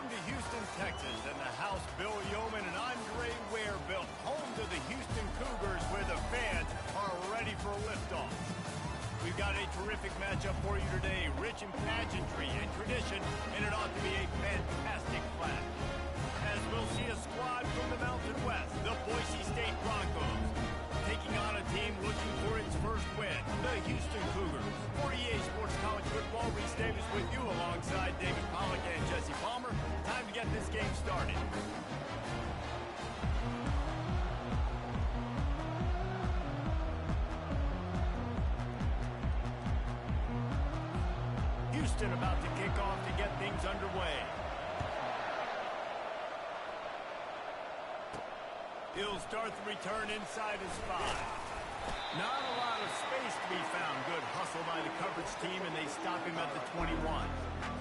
to Houston, Texas, and the house Bill Yeoman and Andre Ware built, home to the Houston Cougars, where the fans are ready for a liftoff. We've got a terrific matchup for you today, rich in pageantry and tradition, and it ought to be a fantastic clash. As we'll see a squad from the Mountain West, the Boise State Broncos, taking on a team looking for its first win, the Houston Cougars. For EA Sports College Football, Reese Davis with you alongside David Pollack and Jesse Palmer. Time to get this game started. Houston about to kick off to get things underway. He'll start the return inside his 5. Not a lot of space to be found. Good hustle by the coverage team, and they stop him at the 21.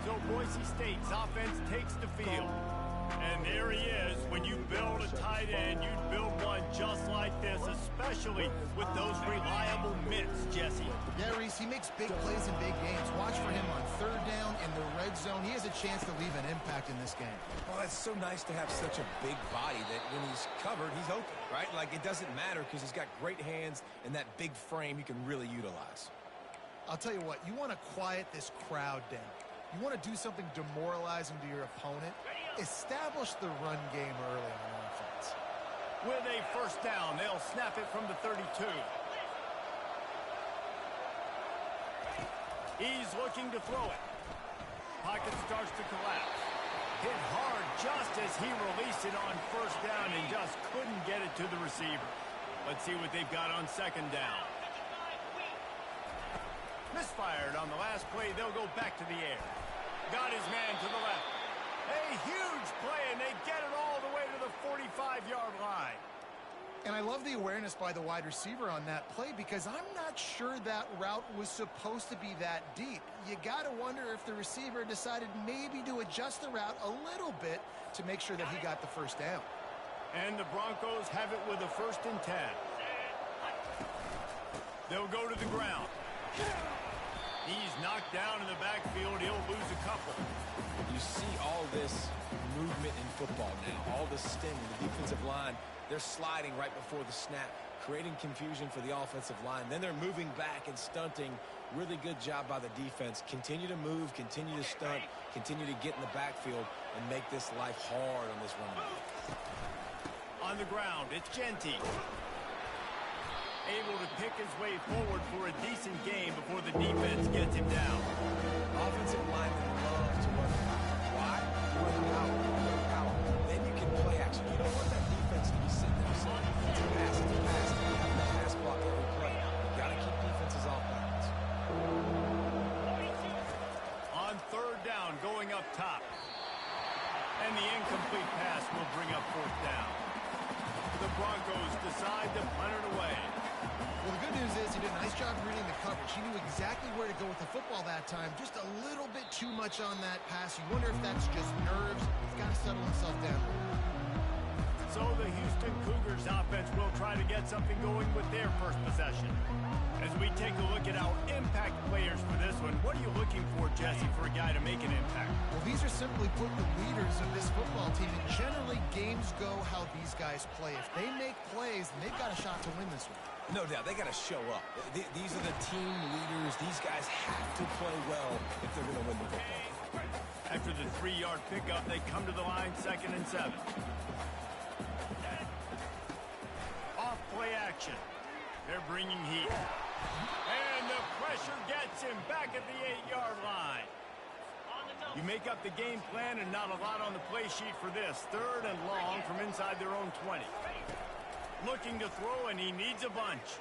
So Boise State's offense takes the field. And there he is. When you build a tight end, you'd build one just like this, especially with those reliable mitts, Jesse. Yeah, Reese, he makes big plays in big games. Watch for him on third down in the red zone. He has a chance to leave an impact in this game. Well, it's so nice to have such a big body that when he's covered, he's open, right? Like, it doesn't matter because he's got great hands and that big frame he can really utilize. I'll tell you what, you want to quiet this crowd down. You want to do something demoralizing to your opponent. Establish the run game early on offense. With a first down, they'll snap it from the 32. He's looking to throw it. Pocket starts to collapse. Hit hard just as he released it on first down and just couldn't get it to the receiver. Let's see what they've got on second down. Misfired on the last play. They'll go back to the air. Got his man to the left. A huge play, and they get it all the way to the 45-yard line. And I love the awareness by the wide receiver on that play because I'm not sure that route was supposed to be that deep. You got to wonder if the receiver decided maybe to adjust the route a little bit to make sure that he got the first down. And the Broncos have it with a 1st and 10. They'll go to the ground. He's knocked down in the backfield. He'll lose a couple. You see all this movement in football now, all the sting in the defensive line. They're sliding right before the snap, creating confusion for the offensive line. Then they're moving back and stunting. Really good job by the defense. Continue to move, continue to stunt, continue to get in the backfield and make this life hard on this run back. On the ground, it's Genty. Able to pick his way forward for a decent game before the defense gets him down. Offensive linemen love to run the power. Why? You run the power. Then you can play action. You don't want that defense to be sitting there saying, it's a pass, it's a pass. You have to pass block every play. You got to keep defenses off balance. On third down, going up top. And the incomplete pass will bring up 4th down. The Broncos decide to punt it away. Well, the good news is he did a nice job reading the coverage. He knew exactly where to go with the football that time. Just a little bit too much on that pass. You wonder if that's just nerves. He's got to settle himself down. So the Houston Cougars offense will try to get something going with their first possession. As we take a look at our impact players for this one, what are you looking for, Jesse, for a guy to make an impact? Well, these are simply put the leaders of this football team. And generally, games go how these guys play. If they make plays, then they've got a shot to win this one. No doubt, they got to show up. These are the team leaders. These guys have to play well if they're going to win the football. After the 3-yard pickup, they come to the line 2nd and 7. Off play action. They're bringing heat. And the pressure gets him back at the 8-yard line. You make up the game plan and not a lot on the play sheet for this. 3rd and long from inside their own 20. Looking to throw, and he needs a bunch.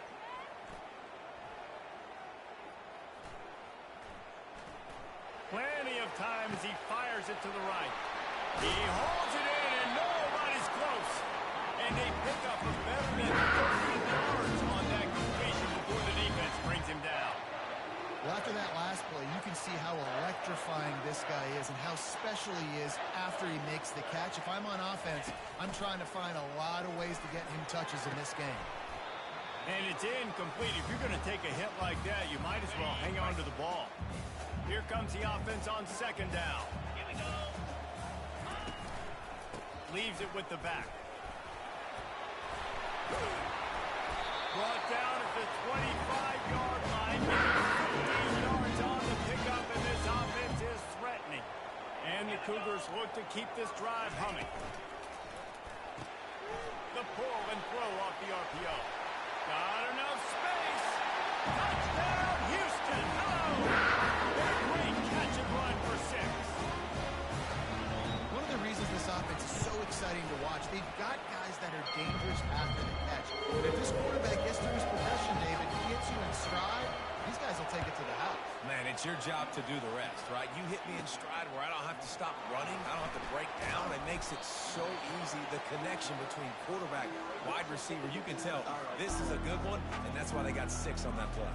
Plenty of time as he fires it to the right. He holds it in, and nobody's close. And they pick up a better than 30 yards on that completion before the defense brings him down. Well, after that last play, you can see how electrifying this guy is and how special he is after he makes the catch. If I'm on offense, I'm trying to find a lot of ways to get him touches in this game. And it's incomplete. If you're going to take a hit like that, you might as well hang on to the ball. Here comes the offense on 2nd down. leaves it with the back. Brought down at the 25-yard line. 15 yards on the pickup, and this offense is threatening. And the Cougars look to keep this drive humming. The pull and throw off the RPO. Got enough space. Touchdown, Houston. Hello. Great catch and run for 6. One of the reasons this offense is so exciting to watch, they've got guys that are dangerous after the catch. But if this quarterback gets through his progression, David, he hits you in stride, these guys will take it to the house. Man, it's your job to do the rest, right? You hit me in stride where I don't have to stop running. I don't have to break down. It makes it so easy. The connection between quarterback, wide receiver, you can tell this is a good one, and that's why they got 6 on that play.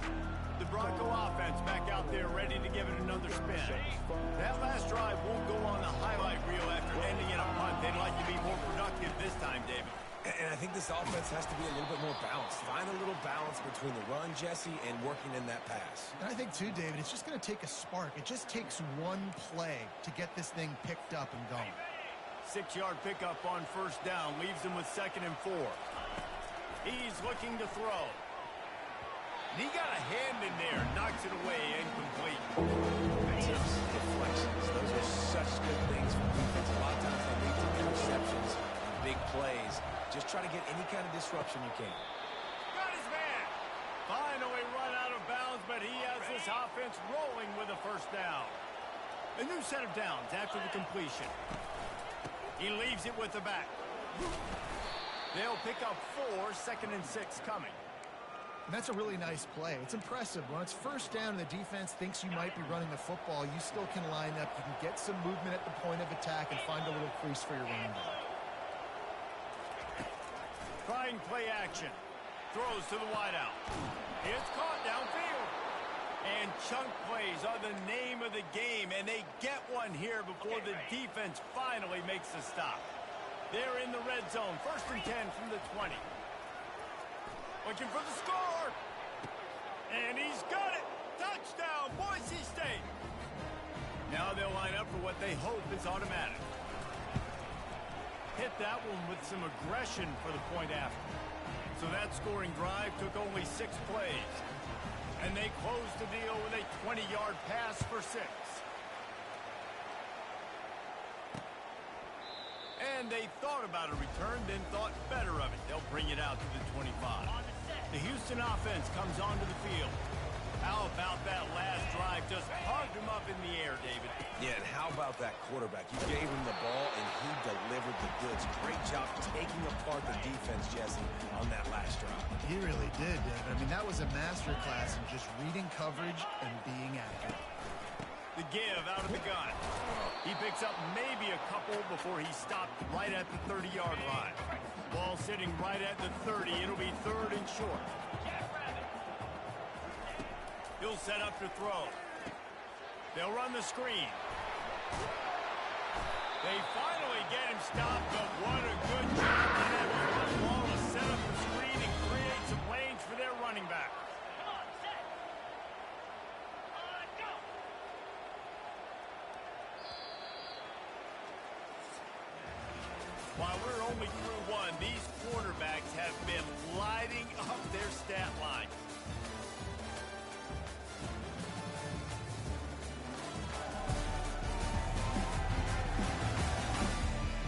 The Bronco offense back out there ready to give it another spin. That last drive won't go on the highlight reel after ending in a punt. They'd like to be more productive this time, David. And I think this offense has to be a little bit more balanced. Find a little balance between the run, Jesse, and working in that pass. And I think, too, David, it's just going to take a spark. It just takes one play to get this thing picked up and going. 6-yard pickup on first down. Leaves him with 2nd and 4. He's looking to throw. He got a hand in there. Knocks it away. Incomplete. Tips, deflections. Those are such good things for defense. A lot of times they lead to interceptions, big plays. Just try to get any kind of disruption you can. Got his man. Finally run out of bounds, but he has this offense rolling with a first down. A new set of downs after the completion. He leaves it with the back. They'll pick up 4, 2nd and 6 coming. And that's a really nice play. It's impressive. When it's first down and the defense thinks you might be running the football, you still can line up. You can get some movement at the point of attack and find a little crease for your running back. Trying play action. Throws to the wideout. It's caught downfield. And chunk plays are the name of the game, and they get one here before the defense finally makes the stop. They're in the red zone. 1st and 10 from the 20. Looking for the score. And he's got it. Touchdown, Boise State. Now they'll line up for what they hope is automatic. Hit that one with some aggression for the point after. So that scoring drive took only 6 plays. And they closed the deal with a 20-yard pass for 6. And they thought about a return, then thought better of it. They'll bring it out to the 25. The Houston offense comes onto the field. How about that last drive? Just hugged him up in the air, David. Yeah, and how about that quarterback? You gave him the ball, and he delivered the goods. Great job taking apart the defense, Jesse, on that last drive. He really did, David. I mean, that was a masterclass in just reading coverage and being accurate. The give out of the gun. He picks up maybe a couple before he stopped right at the 30-yard line. Ball sitting right at the 30. It'll be 3rd and short. He'll set up to throw. They'll run the screen. They finally get him stopped, but what a good job by that run ball to set up the screen and create some lanes for their running back. While we're only through one, these quarterbacks have been lighting up their stat line.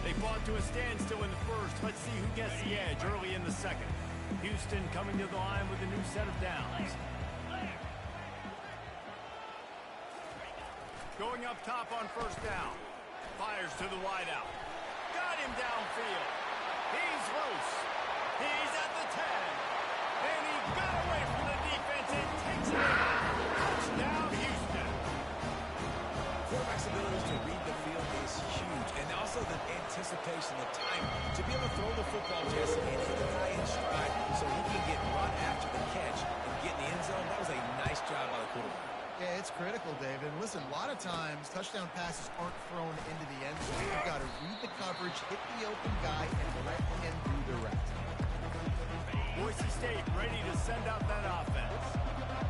They fought to a standstill in the first. Let's see who gets the edge early in the second. Houston coming to the line with a new set of downs. Going up top on first down. Fires to the wideout. Got him downfield. He's loose. He's at the 10. And he got away from the defense and takes it in. Touchdown, Houston. Quarterback's ability to read the field is huge. And also the anticipation, the timing. To be able to throw the football, Jesse, and hit the guy in stride so he can get run after the catch and get in the end zone, that was a nice job by the quarterback. Yeah, it's critical, David. Listen, a lot of times touchdown passes aren't thrown into the end zone. You've got to read the coverage, hit the open guy, and let him do the rest. Boise State ready to send out that offense.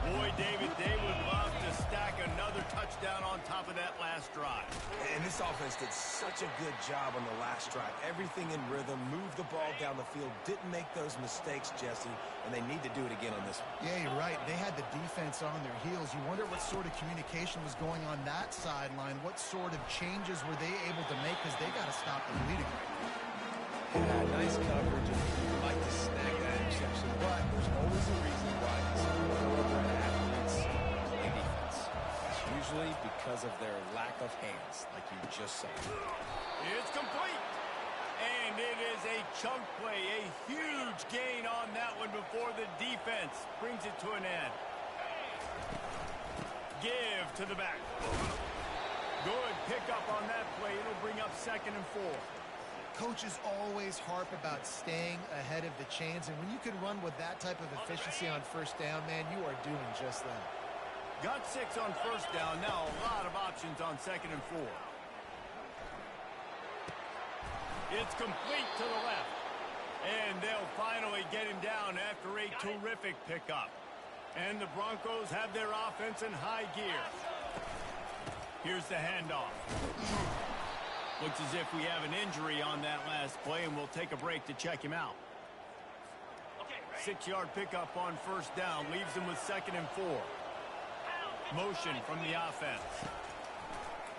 Boy, David, they would love to stack another touchdown on top of that last drive. And this offense did such a good job on the last drive. Everything in rhythm, moved the ball down the field, didn't make those mistakes, Jesse, and they need to do it again on this one. Yeah, you're right. They had the defense on their heels. You wonder what sort of communication was going on that sideline. What sort of changes were they able to make, because they got to stop the bleeding right now. Yeah, nice coverage, and you'd like to snag that interception, but there's always a reason why these thoroughbred athletes play defense. It's usually because of their lack of hands, like you just saw. It's complete. And it is a chunk play, a huge gain on that one before the defense brings it to an end. Give to the back. Good pickup on that play. It'll bring up 2nd and 4. Coaches always harp about staying ahead of the chains, and when you can run with that type of efficiency on first down, man, you are doing just that. Got 6 on first down. Now a lot of options on 2nd and 4. It's complete to the left. And they'll finally get him down after a terrific pickup. And the Broncos have their offense in high gear. Here's the handoff. Looks as if we have an injury on that last play, and we'll take a break to check him out. 6-yard pickup on first down leaves him with 2nd and 4. Motion from the offense.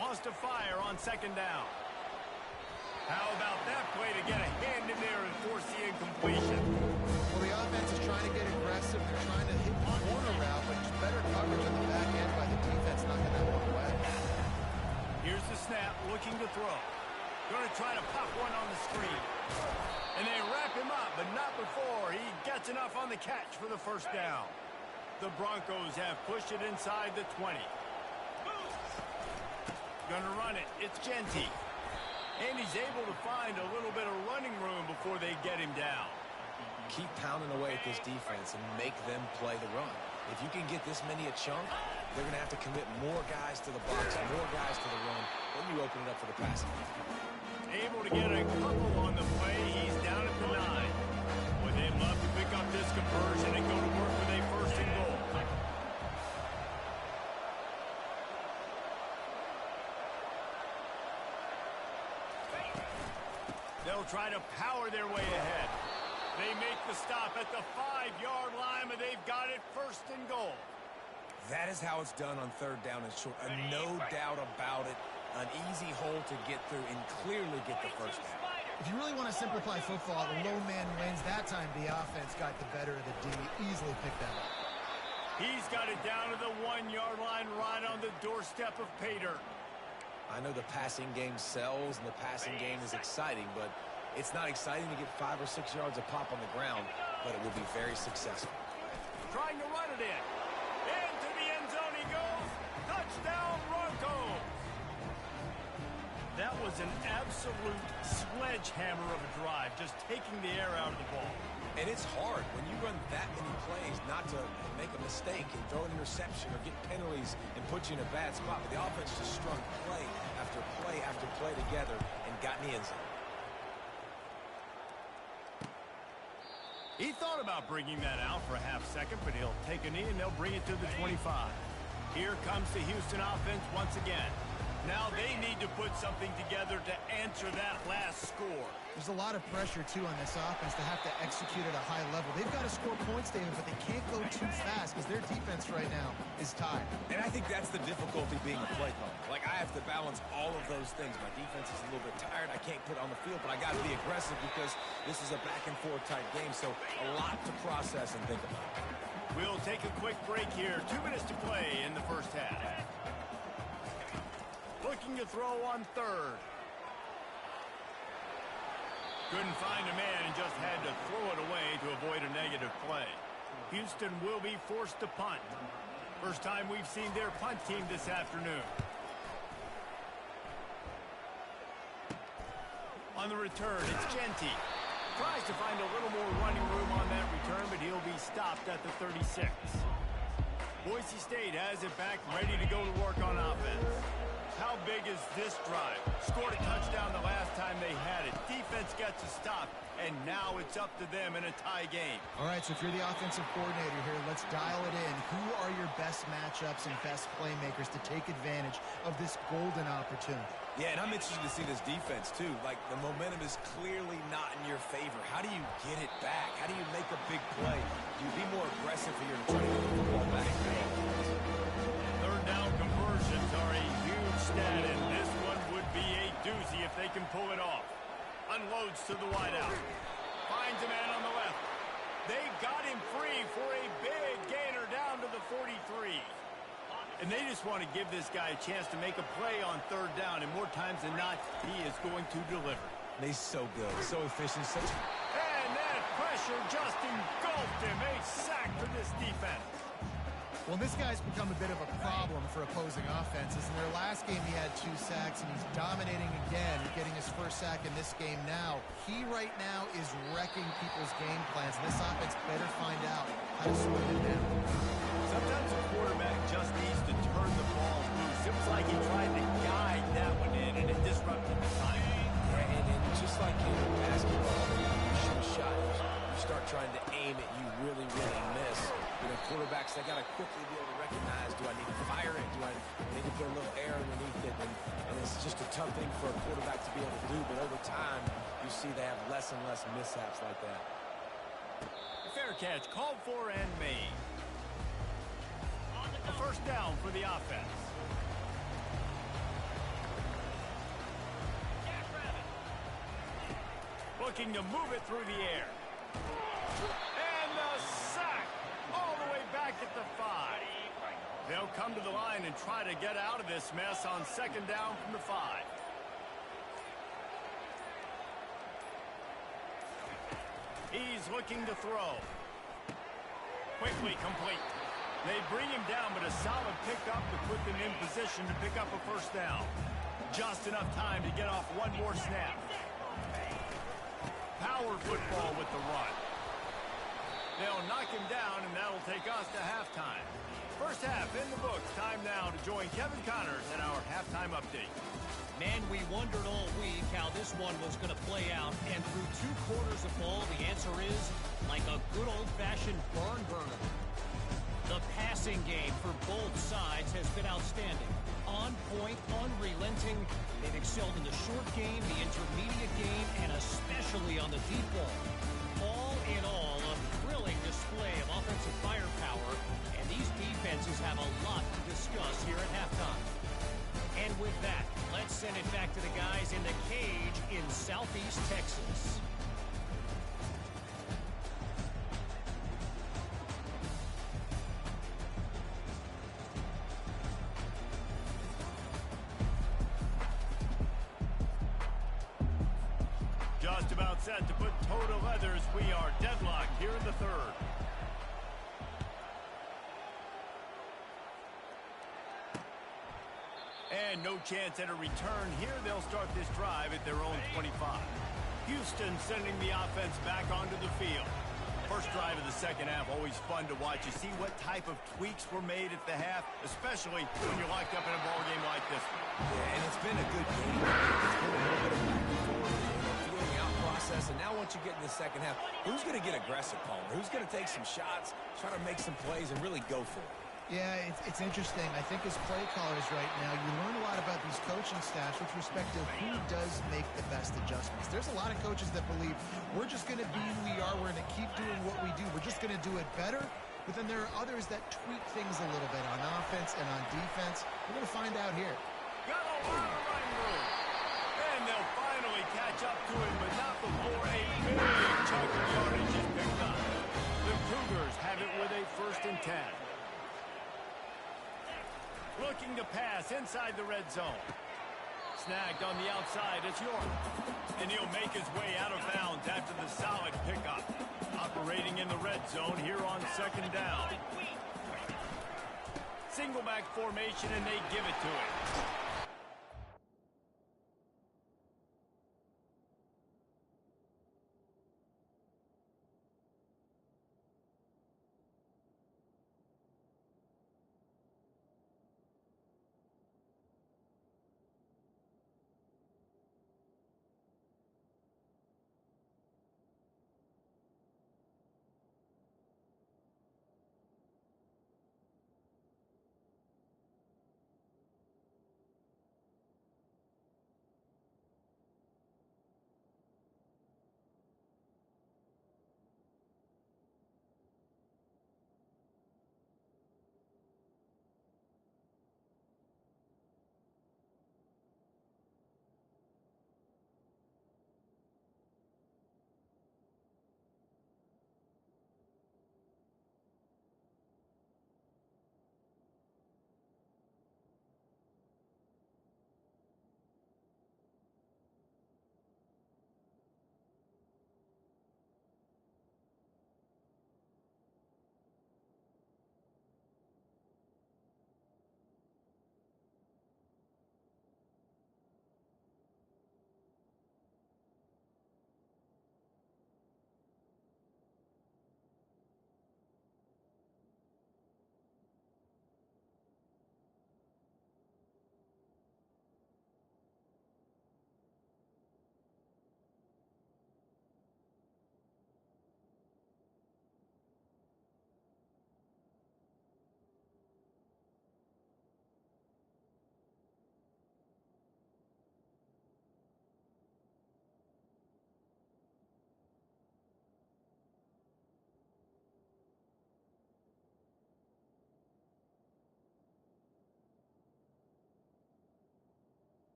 Wants to fire on 2nd down. How about that play to get a hand in there and force the incompletion? Well, the offense is trying to get aggressive. They're trying to hit the corner route, but just better coverage on the back end by the defense knocking that one away. Here's the snap, looking to throw. Going to try to pop one on the screen. And they wrap him up, but not before he gets enough on the catch for the first down. The Broncos have pushed it inside the 20. Going to run it. It's Genty. And he's able to find a little bit of running room before they get him down. Keep pounding away at this defense and make them play the run. If you can get this many a chunk, they're going to have to commit more guys to the box, more guys to the run. Then you open it up for the passing. Able to get a couple on the play. He's down at the 9. Well, they'd love to pick up this conversion and go to work with a 1st and goal. They'll try to power their way ahead. They make the stop at the 5-yard line, but they've got it 1st and goal. That is how it's done on 3rd down and short. No doubt about it. An easy hole to get through and clearly get the first down. If you really want to simplify football, the low man wins. That time the offense got the better of the D. Easily picked that up. He's got it down to the 1-yard line right on the doorstep of Pater. I know the passing game sells and the passing game is exciting, but it's not exciting to get 5 or 6 yards a pop on the ground, but it will be very successful. Trying to run it in. Into the end zone he goes. Touchdown, Broncos. That was an absolute sledgehammer of a drive, just taking the air out of the ball. And it's hard when you run that many plays not to make a mistake and throw an interception or get penalties and put you in a bad spot. But the offense just strung play after play after play together and got in the end zone. He thought about bringing that out for a half second, but he'll take a knee and they'll bring it to the 25. Here comes the Houston offense once again. Now they need to put something together to answer that last score. There's a lot of pressure, too, on this offense to have to execute at a high level. They've got to score points, David, but they can't go too fast because their defense right now is tired. And I think that's the difficulty being a play caller. Like, I have to balance all of those things. My defense is a little bit tired. I can't put it on the field, but I got to be aggressive because this is a back-and-forth type game, so a lot to process and think about. We'll take a quick break here. 2 minutes to play in the first half. Looking to throw on 3rd. Couldn't find a man and just had to throw it away to avoid a negative play. Houston will be forced to punt. First time we've seen their punt team this afternoon. On the return, it's Genty. Tries to find a little more running room on that return, but he'll be stopped at the 36. Boise State has it back, ready to go to work on offense. How big is this drive? Scored a touchdown the last time they had it. Defense defense gets a stop, and now it's up to them in a tie game. All right, so if you're the offensive coordinator here, let's dial it in. Who are your best matchups and best playmakers to take advantage of this golden opportunity? Yeah, and I'm interested to see this defense, too. Like, the momentum is clearly not in your favor. How do you get it back? How do you make a big play? Do you be more aggressive here to try to get the football back? Third down conversions are a huge stat, and this one would be a doozy if they can pull it off. Unloads to the wideout. Finds a man on the left. They got him free for a big gainer down to the 43. And they just want to give this guy a chance to make a play on third down, and more times than not, he is going to deliver. He's so good, so efficient, And that pressure just engulfed him. A sack for this defense. Well, this guy's become a bit of a problem for opposing offenses. In their last game, he had 2 sacks, and he's dominating again, getting his first sack in this game now. He right now is wrecking people's game plans, and this offense better find out how to slow him down. Sometimes a quarterback just needs to turn the ball loose. It was like he tried to guide that one in, and it disrupted the timing. Yeah, and just like in basketball, you shoot a shot, you start trying to aim it, you really miss. You know, quarterbacks, they got to quickly be able to recognize, do I need to fire it? Do I need to put a little air underneath it? And it's just a tough thing for a quarterback to be able to do, but over time, you see they have less and less mishaps like that. Fair catch, called for and made. A first down for the offense. Looking to move it through the air. And the sack all the way back at the 5. They'll come to the line and try to get out of this mess on second down from the 5. He's looking to throw. Quickly complete. They bring him down, but a solid pickup to put them in position to pick up a first down. Just enough time to get off one more snap. Power football with the run. They'll knock him down, and that'll take us to halftime. First half in the books. Time now to join Kevin Connors in our halftime update. Man, we wondered all week how this one was going to play out, and through 2 quarters of ball, the answer is like a good old-fashioned barn burner. The passing game for both sides has been outstanding. On point, unrelenting. They've excelled in the short game, the intermediate game, and especially on the deep ball. All in all, a thrilling display of offensive firepower, and these defenses have a lot to discuss here at halftime. And with that, let's send it back to the guys in the cage in Southeast Texas. Just about set to put toe to leathers. We are deadlocked here in the third. And no chance at a return here. They'll start this drive at their own 25. Houston sending the offense back onto the field. First drive of the second half, always fun to watch. You see what type of tweaks were made at the half, especially when you're locked up in a ball game like this one. Yeah, and it's been a good game. It's been a little bit of back and forth, feeling out process, and now once you get in the second half, who's going to get aggressive, Palmer? Who's going to take some shots, try to make some plays, and really go for it? Yeah, it's interesting. I think as play callers right now, you learn a lot about these coaching staffs with respect to who does make the best adjustments. There's a lot of coaches that believe we're just going to be who we are. We're going to keep doing what we do. We're just going to do it better. But then there are others that tweak things a little bit on offense and on defense. We're going to find out here. Got a lot of running room. And they'll finally catch up to him, but not before a big chunk of yardage is picked up. The Cougars have it with a 1st and 10. Looking to pass inside the red zone. Snagged on the outside. It's York. And he'll make his way out of bounds after the solid pickup. Operating in the red zone here on second down. Single back formation, and they give it to him.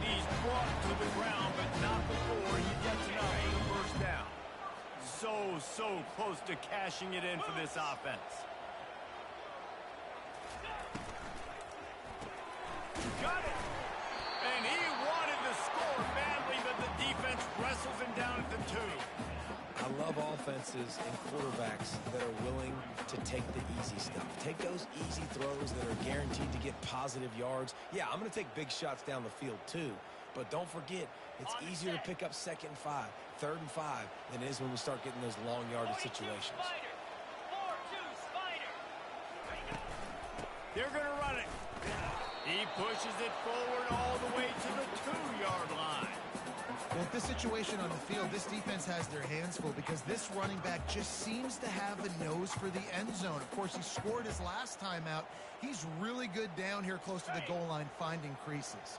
He's brought to the ground, but not before he gets enough for the first down. So close to cashing it in for this offense. Got it! And he wanted to score badly, but the defense wrestles him down at the 2. I love offenses and quarterbacks that are willing to take the easy stuff. Take those easy throws that are guaranteed to get positive yards. Yeah, I'm going to take big shots down the field too. But don't forget, it's easier to pick up 2nd and 5, 3rd and 5 than it is when we start getting those long yardage situations. They're going to run it. He pushes it forward all the way to the 2-yard line. Well, with this situation on the field, this defense has their hands full because this running back just seems to have a nose for the end zone. Of course, he scored his last time out. He's really good down here close to the goal line finding creases.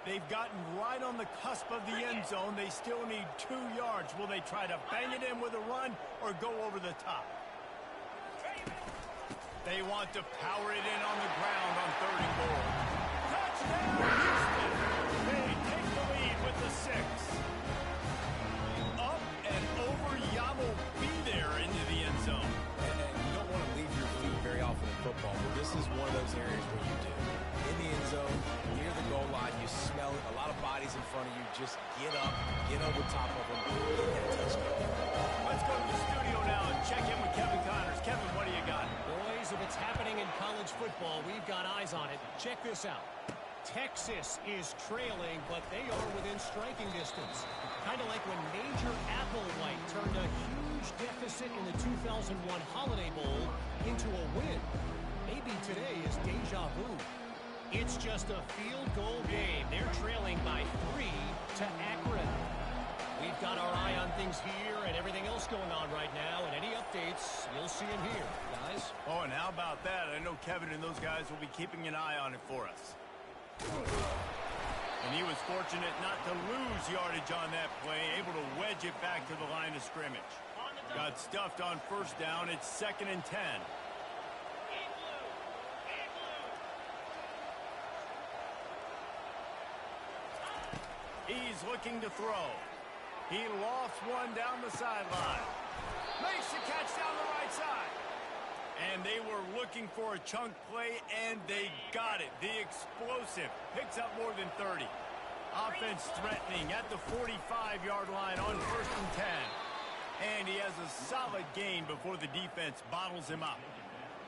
They've gotten right on the cusp of the end zone. They still need 2 yards. Will they try to bang it in with a run or go over the top? They want to power it in on the ground on 3rd and goal. Touchdown, Houston! They take the lead with the 6. Up and over, Yamo be there into the end zone. And you don't want to leave your feet very often in football, but this is one of those areas where you do. In the end zone, near the goal line, you smell it. A lot of bodies in front of you. Just get up, get over top of them, get that touchdown. Let's go to the studio now and check in with Kevin Connors. Kevin, what do you got? Boys, if it's happening in college football, we've got eyes on it. Check this out. Texas is trailing, but they are within striking distance. Kind of like when Major Applewhite turned a huge deficit in the 2001 Holiday Bowl into a win. Maybe today is deja vu. It's just a field goal game. They're trailing by 3 to Akron. We've got our eye on things here and everything else going on right now, and any updates, you'll see them here, guys. Oh, and how about that? I know Kevin and those guys will be keeping an eye on it for us. And he was fortunate not to lose yardage on that play, able to wedge it back to the line of scrimmage. Got stuffed on 1st down. It's 2nd and 10. He's looking to throw. He lofts one down the sideline. Makes the catch down the right side. And they were looking for a chunk play, and they got it. The explosive picks up more than 30. Offense threatening at the 45-yard line on 1st and 10. And he has a solid gain before the defense bottles him up.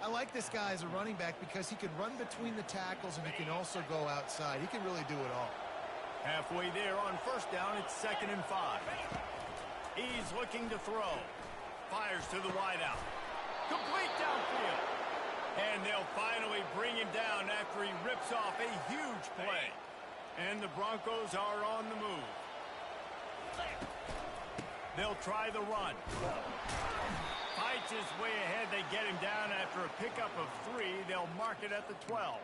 I like this guy as a running back because he can run between the tackles and he can also go outside. He can really do it all. Halfway there on 1st down, it's 2nd and 5. He's looking to throw. Fires to the wideout. Complete downfield. And they'll finally bring him down after he rips off a huge play. And the Broncos are on the move. They'll try the run. Fights his way ahead. They get him down after a pickup of 3. They'll mark it at the 12.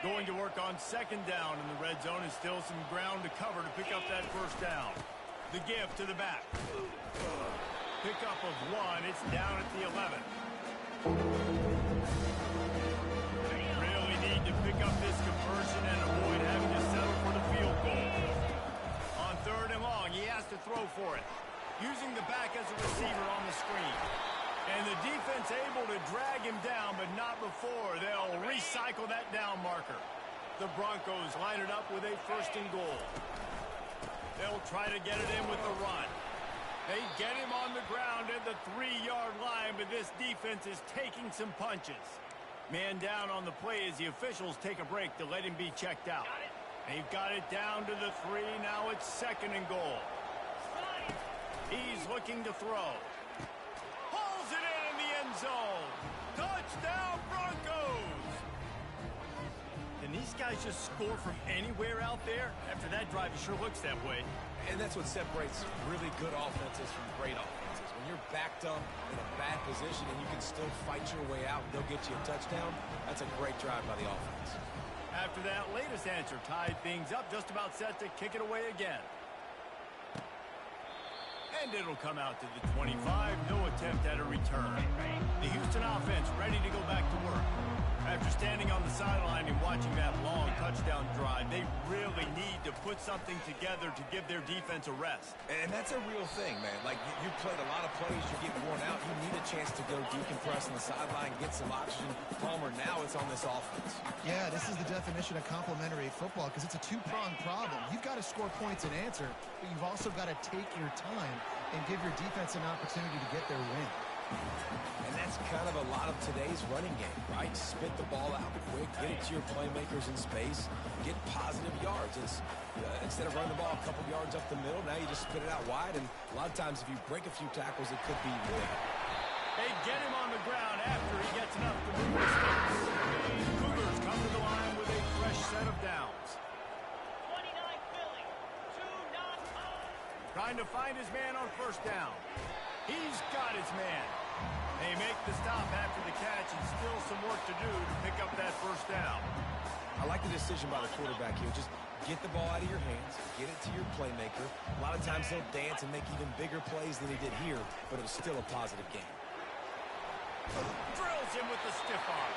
Going to work on 2nd down in the red zone, and still some ground to cover to pick up that 1st down. The give to the back. Pickup of 1. It's down at the 11. Really need to pick up this conversion and avoid having to settle for the field goal. On 3rd and long, he has to throw for it. Using the back as a receiver on the screen. And the defense able to drag him down, but not before. They'll recycle that down marker. The Broncos line it up with a 1st and goal. They'll try to get it in with the run. They get him on the ground at the 3-yard line, but this defense is taking some punches. Man down on the play as the officials take a break to let him be checked out. They've got it down to the 3. Now it's 2nd and goal. He's looking to throw. Pulls it in the end zone. Touchdown, Broncos! Can these guys just score from anywhere out there? After that drive, it sure looks that way. And that's what separates really good offenses from great offenses. When you're backed up in a bad position and you can still fight your way out and they'll get you a touchdown, that's a great drive by the offense. After that latest answer tied things up, just about set to kick it away again. And it'll come out to the 25. No attempt at a return. The Houston offense ready to go back to work. After standing on the sideline and watching that long touchdown drive, they really need to put something together to give their defense a rest. And that's a real thing, man. Like, you played a lot of plays, you're getting worn out. You need a chance to go decompress on the sideline, get some oxygen. Palmer, now it's on this offense. Yeah, this is the definition of complementary football because it's a two-pronged problem. You've got to score points and answer, but you've also got to take your time and give your defense an opportunity to get their win. And that's kind of a lot of today's running game, right? Spit the ball out quick, get it to your playmakers in space, get positive yards. It's instead of running the ball a couple yards up the middle, now you just spit it out wide, and a lot of times if you break a few tackles, it could be even bigger. They get him on the ground after he gets enough to move the sticks. The Cougars come to the line with a fresh set of downs. 29 Philly, 2 non-time. Trying to find his man on first down. He's got his man. They make the stop after the catch and still some work to do to pick up that first down. I like the decision by the quarterback here. Just get the ball out of your hands, get it to your playmaker. A lot of times he'll dance and make even bigger plays than he did here, but it was still a positive game. Drills him with the stiff arm.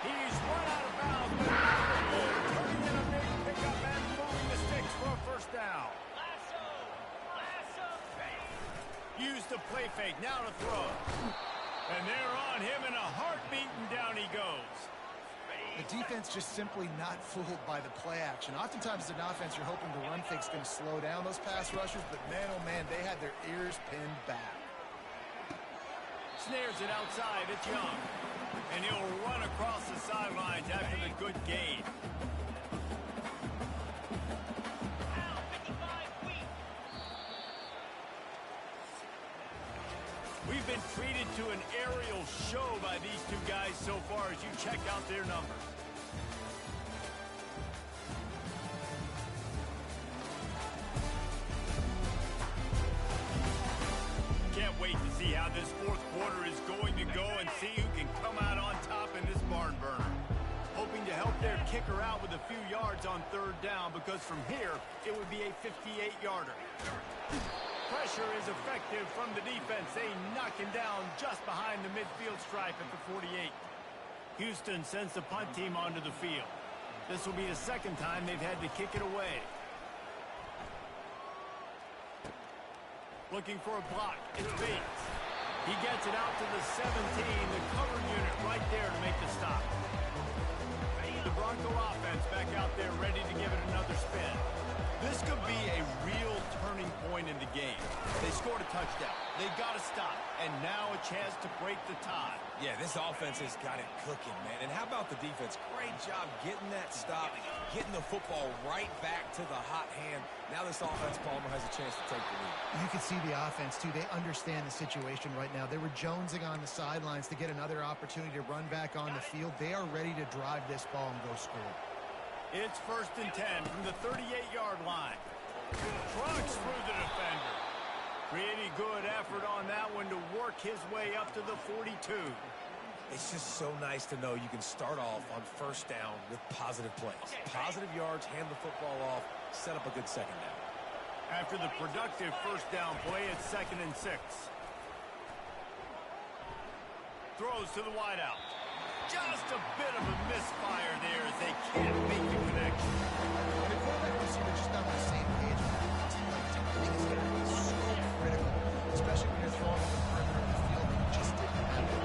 He's run out of bounds, but turning in a big pickup and moving the sticks for a first down. Use the play fake, now to throw. And they're on him in a heartbeat, and down he goes. The defense just simply not fooled by the play action. Oftentimes as an offense, you're hoping the run fake's going to slow down those pass rushers, but man, oh man, they had their ears pinned back. Snares it outside, it's Young. And he'll run across the sidelines after the good gain. We've been treated to an aerial show by these two guys so far as you check out their numbers. Can't wait to see how this fourth quarter is going to go and see who can come out on top in this barn burner. Hoping to help their kicker out with a few yards on third down because from here it would be a 58-yarder. Pressure is effective from the defense. They knock him down just behind the midfield stripe at the 48. Houston sends the punt team onto the field. This will be the second time they've had to kick it away. Looking for a block. It's Bates. He gets it out to the 17. The cover unit right there to make the stop. The Bronco offense back out there ready to give it another spin. This could be a real turning point in the game. They scored a touchdown. They got to stop. And now a chance to break the tie. Yeah, this offense has got it cooking, man. And how about the defense? Great job getting that stop, getting the football right back to the hot hand. Now this offense, Palmer, has a chance to take the lead. You can see the offense, too. They understand the situation right now. They were jonesing on the sidelines to get another opportunity to run back on the field. They are ready to drive this ball and go score. It's 1st and 10 from the 38-yard line. Trucks through the defender. Pretty good effort on that one to work his way up to the 42. It's just so nice to know you can start off on first down with positive plays. Positive yards, hand the football off, set up a good second down. After the productive first down play, it's 2nd and 6. Throws to the wideout. Just a bit of a misfire there as they can't make the connection. When the quarterback and receiver just not on the same page, it seems like timing is going to be so critical, especially when you're throwing at the perimeter of the field and you just didn't have it.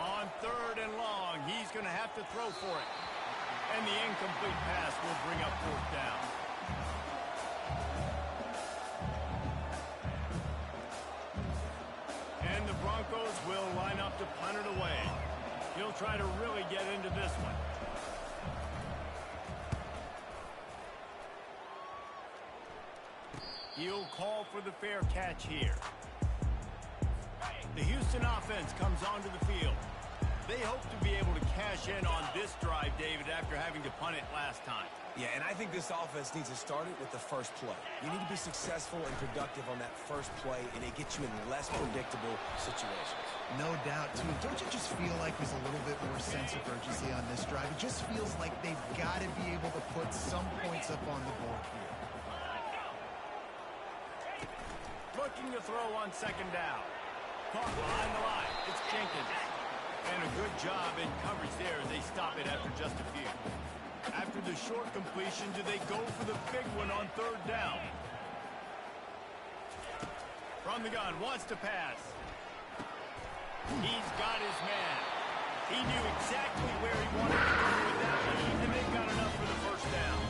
On 3rd and long, he's going to have to throw for it. And the incomplete pass will bring up 4th down. And the Broncos will line up to punt it away. He'll try to really get into this one. He'll call for the fair catch here. The Houston offense comes onto the field. They hope to be able to cash cash in on this drive, David, after having to punt it last time. Yeah, and I think this offense needs to start it with the first play. You need to be successful and productive on that first play, and it gets you in less predictable situations. No doubt, too. Don't you just feel like there's a little bit more sense of urgency on this drive? It just feels like they've got to be able to put some points up on the board here. Looking to throw on second down. Caught behind the line. It's Jenkins. And a good job in coverage there as they stop it after just a few. After the short completion, do they go for the big one on third down? From the gun, wants to pass. He's got his man. He knew exactly where he wanted to go with that one, and they got enough for the first down.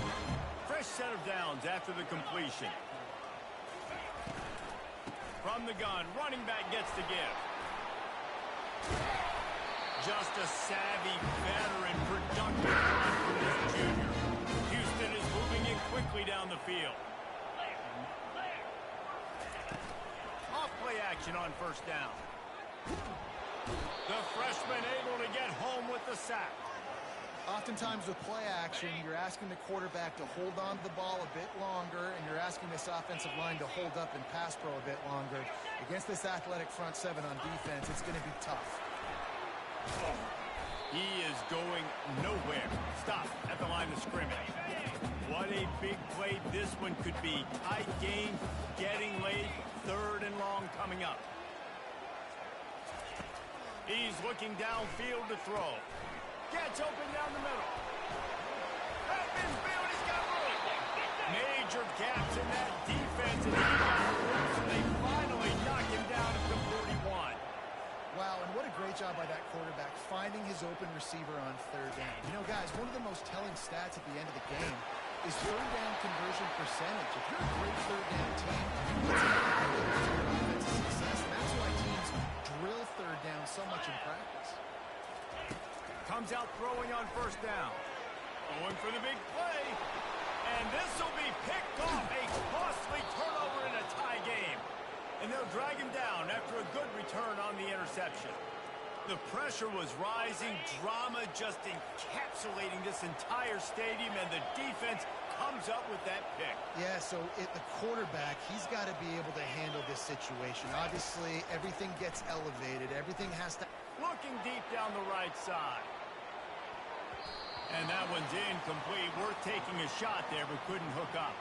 Fresh set of downs after the completion. From the gun, running back gets the give. Just a savvy, veteran, productive run from this junior. Houston is moving it quickly down the field. Off play action on first down. The freshman able to get home with the sack. Oftentimes with play action, you're asking the quarterback to hold on to the ball a bit longer, and you're asking this offensive line to hold up and pass pro a bit longer. Against this athletic front seven on defense, it's going to be tough. He is going nowhere. Stop at the line of scrimmage. What a big play this one could be. Tight game, getting late, third and long coming up. He's looking downfield to throw. Gets open down the middle. Back midfield, he's got room. Major gaps in that defense, and he got room, so they finally knock him down at the 41. Wow, and what a great job by that quarterback finding his open receiver on third down. You know, guys, one of the most telling stats at the end of the game is third down conversion percentage. If you're a great third down team, it's an outlet to your offensive success, and that's why teams drill third down so much in practice. Comes out throwing on first down. Going for the big play. And this will be picked off. A costly turnover in a tie game. And they'll drag him down after a good return on the interception. The pressure was rising. Drama just encapsulating this entire stadium. And the defense comes up with that pick. Yeah, so the quarterback, he's got to be able to handle this situation. Obviously, everything gets elevated. Everything has to... Looking deep down the right side. And that one's incomplete. Worth taking a shot there, but couldn't hook up.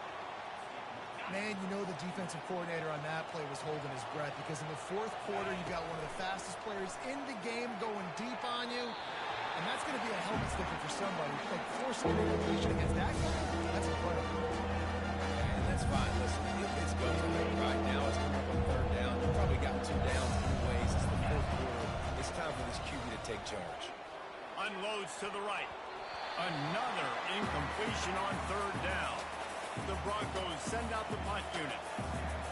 Man, you know the defensive coordinator on that play was holding his breath, because in the fourth quarter, you got one of the fastest players in the game going deep on you. And that's going to be a helmet sticker for somebody. Like forcing an incompletion against that guy, that's incredible. And that's fine. Listen, it's go time. Right now, it's coming up on third down. You probably got two downs three ways. It's the fourth quarter. It's time for this QB to take charge. Unloads to the right. Another incompletion on third down. The Broncos send out the punt unit.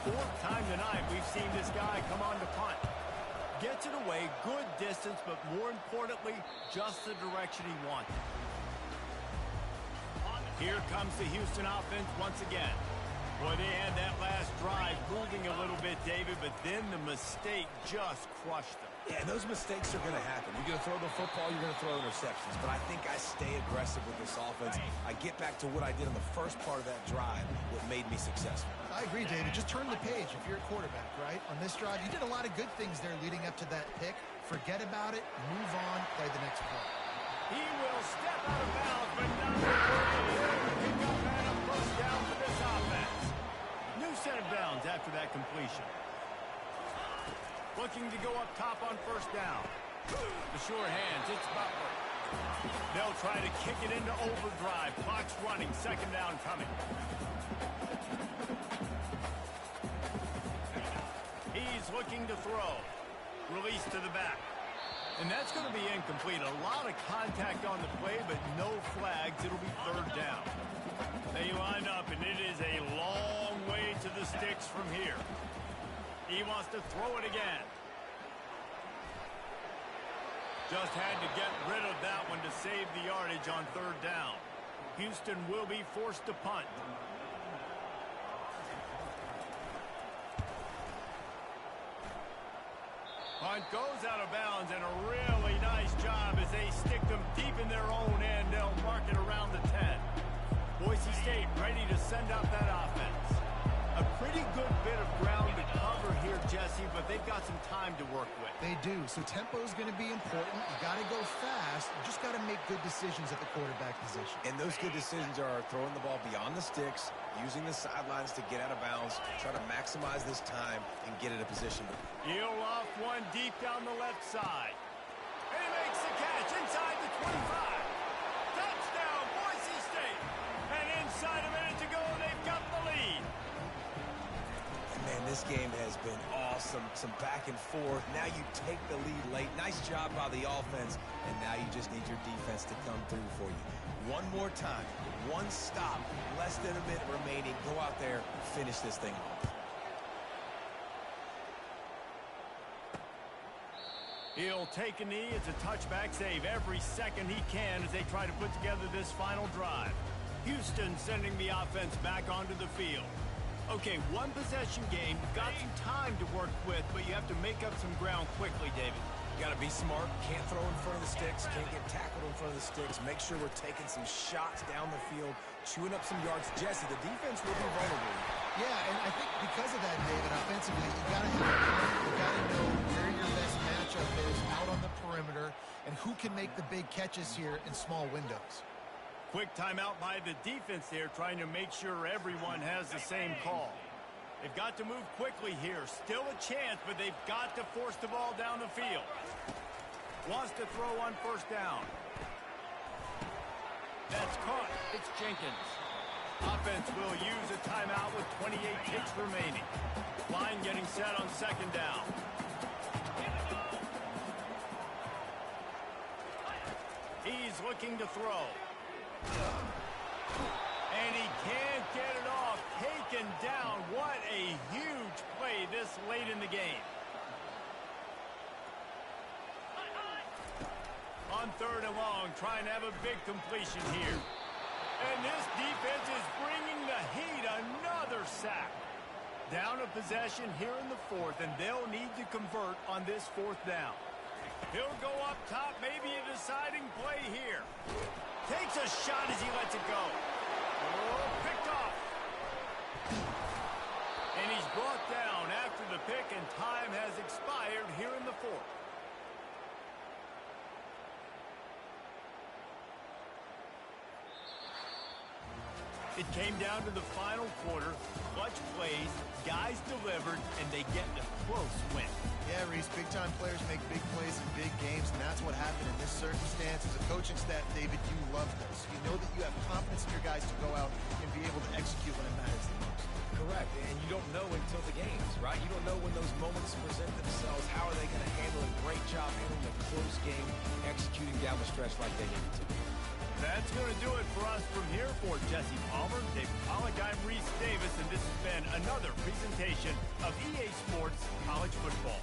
Fourth time tonight we've seen this guy come on to punt. Gets it away, good distance, but more importantly, just the direction he wanted. Here comes the Houston offense once again. Boy, they had that last drive moving a little bit, David, but then the mistake just crushed them. Yeah, those mistakes are going to happen. You're going to throw the football, you're going to throw interceptions. But I think I stay aggressive with this offense. I get back to what I did in the first part of that drive, what made me successful. I agree, David. Just turn the page if you're a quarterback, right? On this drive, you did a lot of good things there leading up to that pick. Forget about it, move on, play the next play. He will step out of bounds, but not before he pick up and a first down for this offense. New set of downs after that completion. Looking to go up top on first down. The sure hands, it's Butler. They'll try to kick it into overdrive. Clock's running, second down coming. He's looking to throw. Release to the back. And that's going to be incomplete. A lot of contact on the play, but no flags. It'll be third down. They line up, and it is a long way to the sticks from here. He wants to throw it again. Just had to get rid of that one to save the yardage on third down. Houston will be forced to punt. Punt goes out of bounds, and a really nice job as they stick them deep send out that offense. A pretty good bit of ground to cover here, Jesse, but they've got some time to work with. They do, so tempo is going to be important. You got to go fast. You just got to make good decisions at the quarterback position. And those good decisions are throwing the ball beyond the sticks, using the sidelines to get out of bounds, try to maximize this time and get it a position. He'll off one deep down the left side. And he makes the catch inside the 25. Touchdown, Boise State. And inside a minute to go, they've got the lead. Man, this game has been awesome. Some back and forth. Now you take the lead late. Nice job by the offense. And now you just need your defense to come through for you. One more time. One stop. Less than a minute remaining. Go out there, finish this thing off. He'll take a knee. It's a touchback save every second he can as they try to put together this final drive. Houston sending the offense back onto the field. Okay, one possession game. Got some time to work with, but you have to make up some ground quickly, David. You got to be smart. Can't throw in front of the sticks. Can't get tackled in front of the sticks. Make sure we're taking some shots down the field, chewing up some yards. Jesse, the defense will be vulnerable. Yeah, and I think because of that, David, offensively, you got to have a plan. You got to know where your best matchup is out on the perimeter and who can make the big catches here in small windows. Quick timeout by the defense there, trying to make sure everyone has the same call. They've got to move quickly here. Still a chance, but they've got to force the ball down the field. Wants to throw on first down. That's caught. It's Jenkins. Offense will use a timeout with 28 ticks remaining. Line getting set on second down. He's looking to throw. And he can't get it off. Taken down. What a huge play this late in the game. On third and long, trying to have a big completion here. And this defense is bringing the heat. Another sack. Down a possession here in the fourth, and they'll need to convert on this fourth down. He'll go up top, maybe a deciding play here. Takes a shot as he lets it go. Oh, picked off. And he's brought down after the pick, and time has expired here in the fourth. It came down to the final quarter. Clutch plays, guys delivered, and they get a close win. Yeah, Reese, big-time players make big plays in big games, and that's what happened in this circumstance. As a coaching staff, David, you love this. You know that you have confidence in your guys to go out and be able to execute when it matters the most. Correct, and you don't know until the games, right? You don't know when those moments present themselves. How are they going to handle it? Great job handling a close game, executing down the stretch like they needed to. That's going to do it for us from here. For Jesse Palmer, David Pollack, I'm Reese Davis, and this has been another presentation of EA Sports College Football.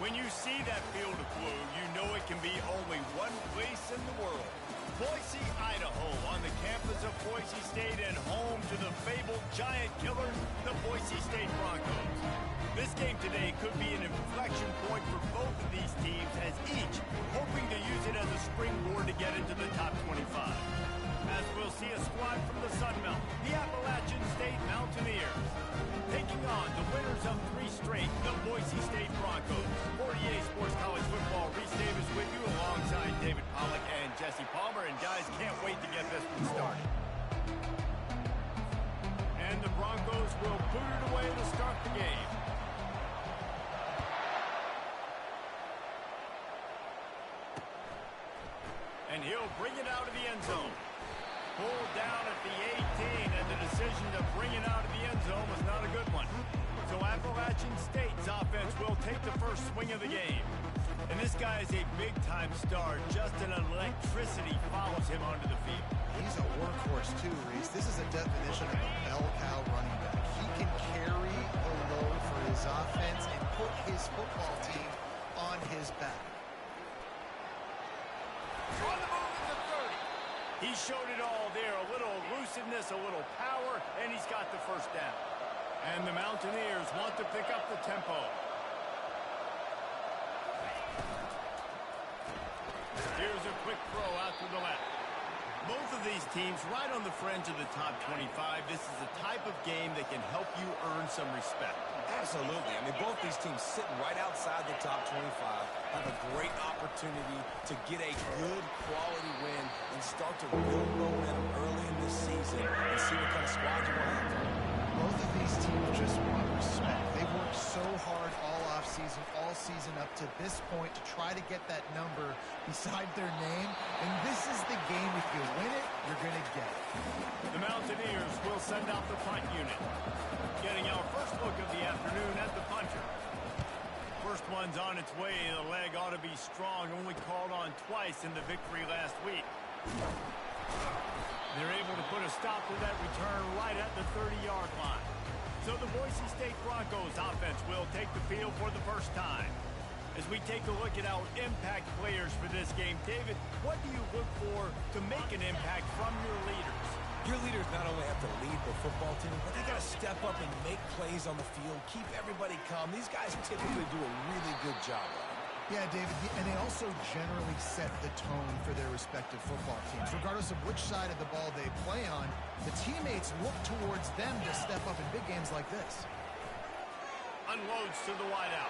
When you see that field of blue, you know it can be only one place in the world. Boise, Idaho, on the campus of Boise State and home to the fabled giant killer, the Boise State Broncos. This game today could be an inflection point for both of these teams, as each hoping to use it as a springboard to get into the top 25. As we'll see a squad from the Sun Belt, the Appalachian State Mountaineers, taking on the winners of 3 straight, the Boise State Broncos. For EA Sports College Football, Reese Davis with you alongside David Pollack and Jesse Palmer. And guys, can't wait to get this one started. And the Broncos will boot it away to start the game. And he'll bring it out of the end zone. Pulled down at the 18, and the decision to bring it out of the end zone was not a good one. So Appalachian State's offense will take the first swing of the game. And this guy is a big-time star. Just an electricity follows him onto the field. He's a workhorse too, Reese. This is a definition of a bell cow running back. He can carry the load for his offense and put his football team on his back. On the move at the 30. He showed it all there. A little elusiveness, a little power, and he's got the first down. And the Mountaineers want to pick up the tempo. Here's a quick throw out to the left. Both of these teams right on the fringe of the top 25. This is the type of game that can help you earn some respect. Absolutely. I mean, both these teams sitting right outside the top 25 have a great opportunity to get a good quality win and start to build momentum early in this season and see what kind of squad you will have. Both of these teams just want respect. They've worked so hard all offseason, all season up to this point to try to get that number beside their name. And this is the game. If you win it, you're going to get it. The Mountaineers will send out the punt unit. Getting our first look of the afternoon at the punter. First one's on its way. The leg ought to be strong. Only called on twice in the victory last week. They're able to put a stop to that return right at the 30-yard line. So the Boise State Broncos offense will take the field for the first time. As we take a look at our impact players for this game, David, what do you look for to make an impact from your leaders? Your leaders not only have to lead the football team, but they got to step up and make plays on the field, keep everybody calm. These guys typically do a really good job of it. Yeah, David, and they also generally set the tone for their respective football teams. Regardless of which side of the ball they play on, the teammates look towards them to step up in big games like this. Unloads to the wideout.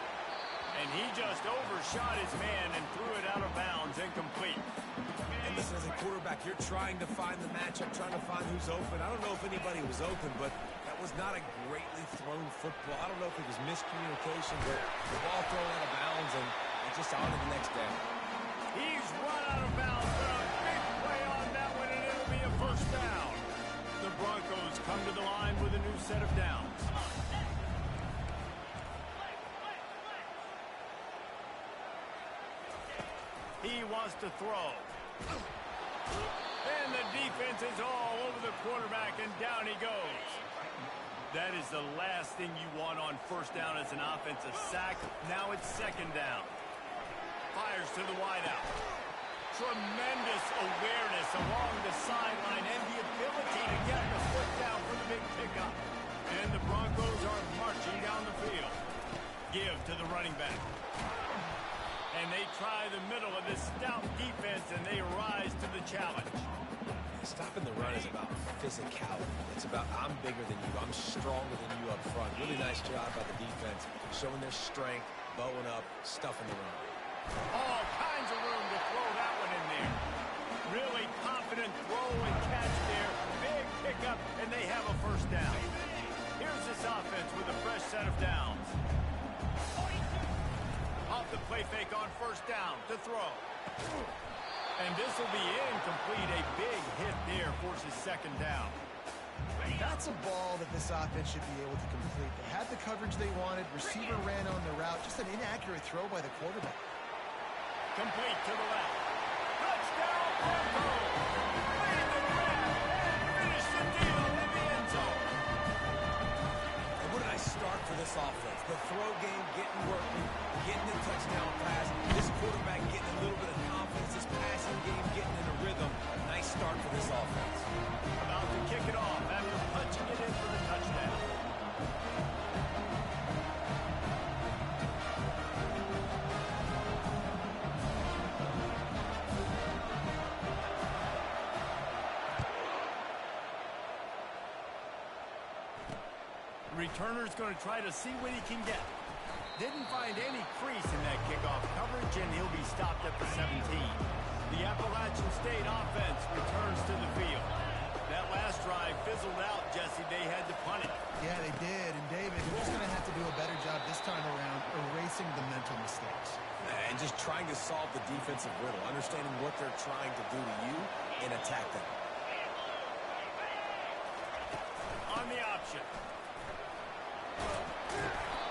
And he just overshot his man and threw it out of bounds, incomplete. And listen, as a quarterback, you're trying to find the matchup, trying to find who's open. I don't know if anybody was open, but that was not a greatly thrown football. I don't know if it was miscommunication, but the ball thrown out of bounds and just on to the next down. He's run out of bounds, but a big play on that one, and it'll be a first down. The Broncos come to the line with a new set of downs. He wants to throw. And the defense is all over the quarterback, and down he goes. That is the last thing you want on first down as an offensive sack. Now it's second down. Fires to the wideout. Tremendous awareness along the sideline and the ability to get the foot down for the big pickup. And the Broncos are marching down the field. Give to the running back. And they try the middle of this stout defense, and they rise to the challenge. Stopping the run is about physicality. It's about I'm bigger than you. I'm stronger than you up front. Really nice job by the defense, showing their strength, bowing up, stuffing the run. All kinds of room to throw that one in there. Really confident throw and catch there. Big pickup, and they have a first down. Here's this offense with a fresh set of downs. Off the play fake on first down to throw. And this will be incomplete. A big hit there forces second down. That's a ball that this offense should be able to complete. They had the coverage they wanted. Receiver ran on the route. Just an inaccurate throw by the quarterback. Complete to the left. Touchdown, Broncos! Lead the grab and finish the deal in the end zone. And what a nice start for this offense. The throw game getting working, getting the touchdown pass. This quarterback getting a little bit of confidence. This passing game getting in a rhythm. Nice start for this offense. About to kick it off after punching it in for the touchdown. Returner's going to try to see what he can get. Didn't find any crease in that kickoff coverage, and he'll be stopped at the 17. The Appalachian State offense returns to the field. That last drive fizzled out, Jesse. They had to punt it. Yeah, they did. And, David, they're just going to have to do a better job this time around erasing the mental mistakes. And just trying to solve the defensive riddle, understanding what they're trying to do to you and attack them. On the option.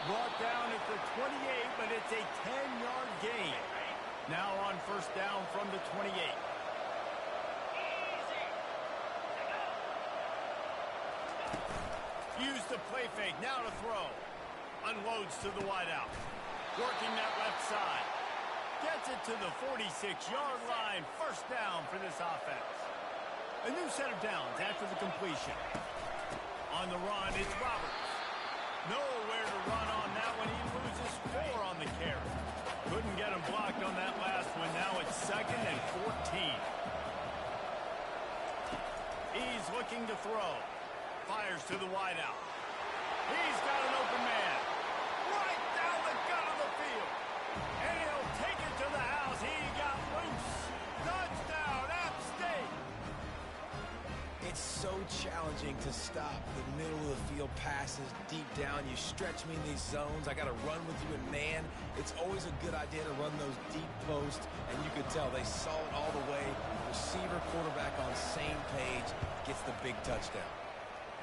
Brought down at the 28, but it's a 10-yard gain. Now on first down from the 28. Use the play fake, now to throw. Unloads to the wideout. Working that left side. Gets it to the 46-yard line. First down for this offense. A new set of downs after the completion. On the run, it's Roberts. Nowhere to run on that one. He loses 4 on the carry. Couldn't get him blocked on that last one. Now it's 2nd and 14. He's looking to throw. Fires to the wideout. He's got an open man. Right down the gut of the field. And he'll take it to the house. He got loose. Touchdown, App State. It's so challenging to stop the middle of the field passes deep down. You stretch me in these zones. I got to run with you in man. It's always a good idea to run those deep posts, and you could tell they saw it all the way. Receiver, quarterback on same page, gets the big touchdown.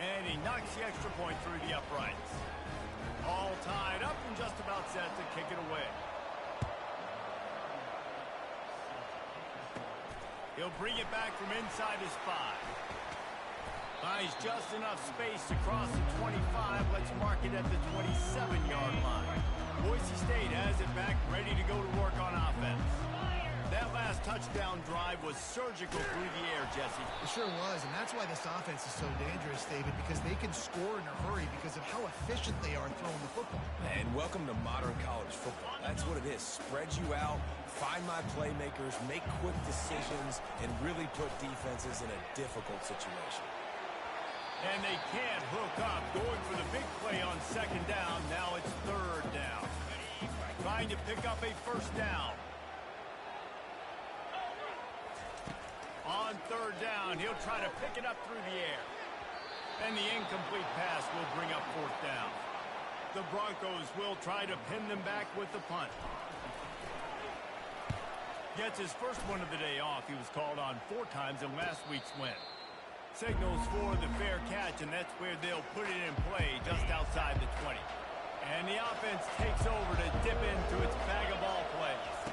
And he knocks the extra point through the uprights. All tied up and just about set to kick it away. He'll bring it back from inside his 5. Finds just enough space to cross the 25. Let's mark it at the 27-yard line. Boise State has it back, ready to go to work on offense. That last touchdown drive was surgical through the air, Jesse. It sure was, and that's why this offense is so dangerous, David, because they can score in a hurry because of how efficient they are throwing the football. And welcome to modern college football. That's what it is. Spread you out, find my playmakers, make quick decisions, and really put defenses in a difficult situation. And they can't hook up. Going for the big play on 2nd down. Now it's 3rd down. Trying to pick up a first down. On 3rd down, he'll try to pick it up through the air. And the incomplete pass will bring up 4th down. The Broncos will try to pin them back with the punt. Gets his first one of the day off. He was called on 4 times in last week's win. Signals for the fair catch, and that's where they'll put it in play just outside the 20. And the offense takes over to dip into its bag of ball plays.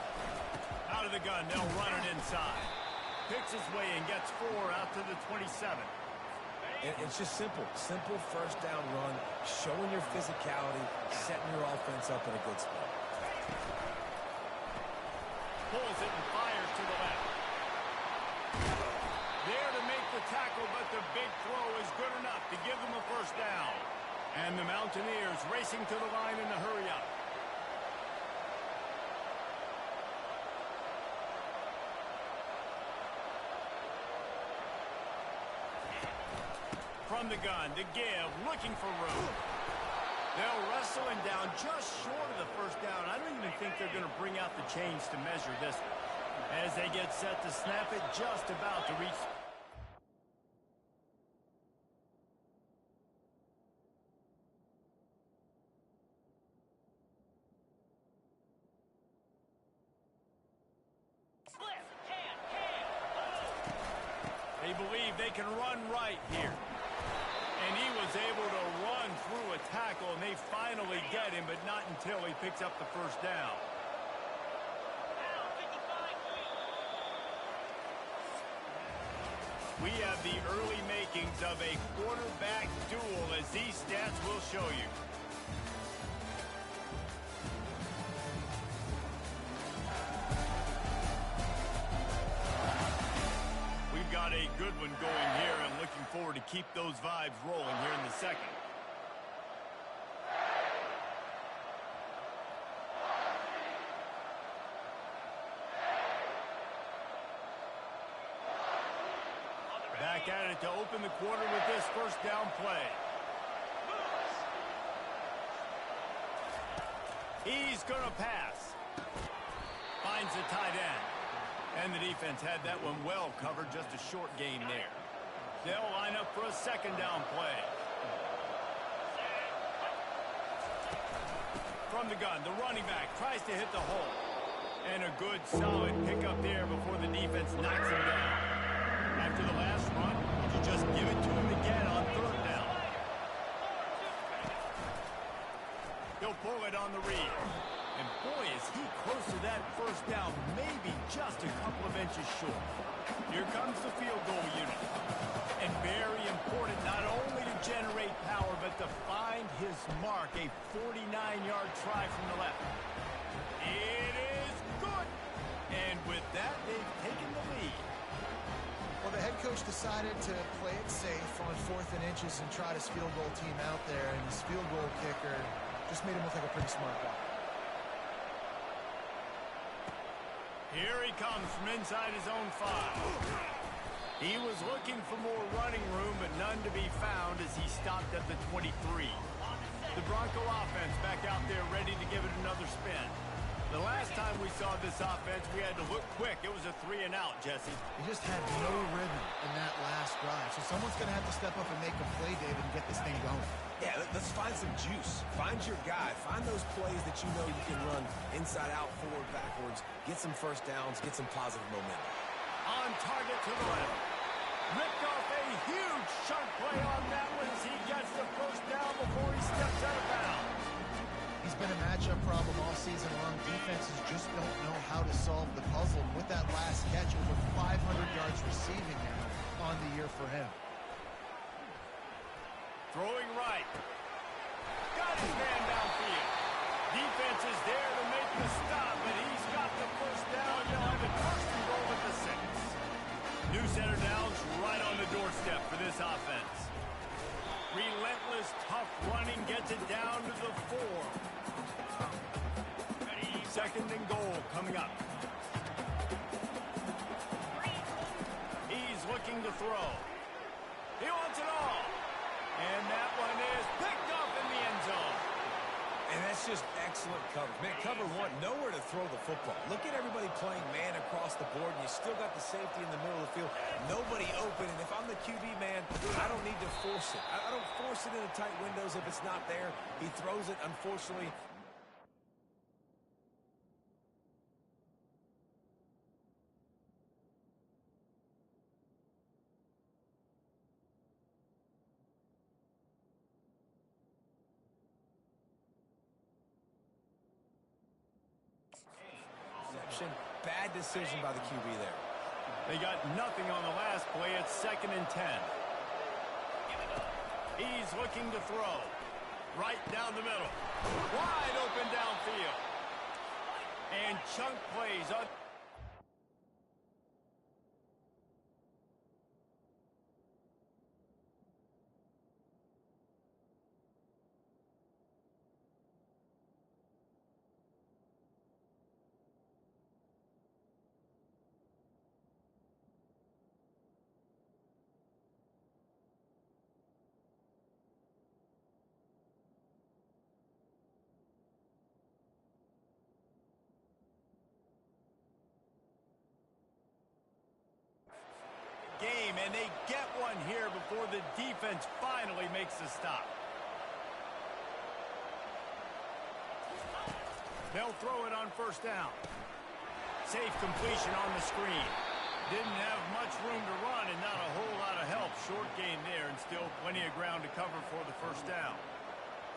Out of the gun, they'll run it inside. Picks his way and gets 4 out to the 27. And it's just simple. Simple first down run, showing your physicality, setting your offense up in a good spot. Pulls it and fires to the left. There to make the tackle, but the big throw is good enough to give them a first down. And the Mountaineers racing to the line in the hurry-up. From the gun to give, looking for room. They'll wrestle him down just short of the first down. I don't even think they're going to bring out the chains to measure this one. As they get set to snap it, just about to reach. They believe they can run right here. And he was able to run through a tackle, and they finally get him, but not until he picks up the first down. We have the early makings of a quarterback duel, as these stats will show you. good one going here, and looking forward to keep those vibes rolling here in the second. Back at it to open the quarter with this first down play. He's going to pass. Finds the tight end. And the defense had that one well covered, just a short gain there. They'll line up for a second down play. From the gun, the running back tries to hit the hole. And a good, solid pickup there before the defense knocks him down. After the last run, you just give it to him again on third down. He'll pull it on the read. And boy, is he close to that first down, maybe just a couple of inches short. Here comes the field goal unit. And very important not only to generate power, but to find his mark, a 49-yard try from the left. It is good. And with that, they've taken the lead. Well, the head coach decided to play it safe on 4th and inches and trot his field goal team out there, and his field goal kicker just made him look like a pretty smart guy. Here he comes from inside his own 5. He was looking for more running room, but none to be found as he stopped at the 23. The Bronco offense back out there ready to give it another spin. The last time we saw this offense, we had to look quick. It was a 3-and-out, Jesse. He just had no rhythm in that last drive. So someone's going to have to step up and make a play, David, and get this thing going. Yeah, let's find some juice. Find your guy. Find those plays that you know you can run inside out, forward, backwards. Get some first downs. Get some positive momentum. On target to the left. Ripped off a huge chunk play on that one as he gets the first down before he steps out of bounds. He's been a matchup problem all season long. Defenses just don't know how to solve the puzzle. With that last catch, over 500 yards receiving now on the year for him. Throwing right. Got his man downfield. Defense is there to make the stop, but he's got the first down. They'll have it first and goal at the 6. New center downs right on the doorstep for this offense. Relentless, tough running gets it down to the 4. Second and goal coming up. He's looking to throw. He wants it all. And that one is picked up in the end zone. And that's just excellent coverage. Man, cover one, nowhere to throw the football. Look at everybody playing man across the board, and you still got the safety in the middle of the field. Nobody open, and if I'm the QB, man, I don't need to force it. I don't force it into tight windows if it's not there. He throws it, unfortunately. Bad decision by the QB there. They got nothing on the last play. It's 2nd and 10. He's looking to throw. Right down the middle. Wide open downfield. And chunk plays on. Game, and they get one here before the defense finally makes the stop. They'll throw it on first down. Safe completion on the screen. Didn't have much room to run and not a whole lot of help. Short gain there and still plenty of ground to cover for the first down.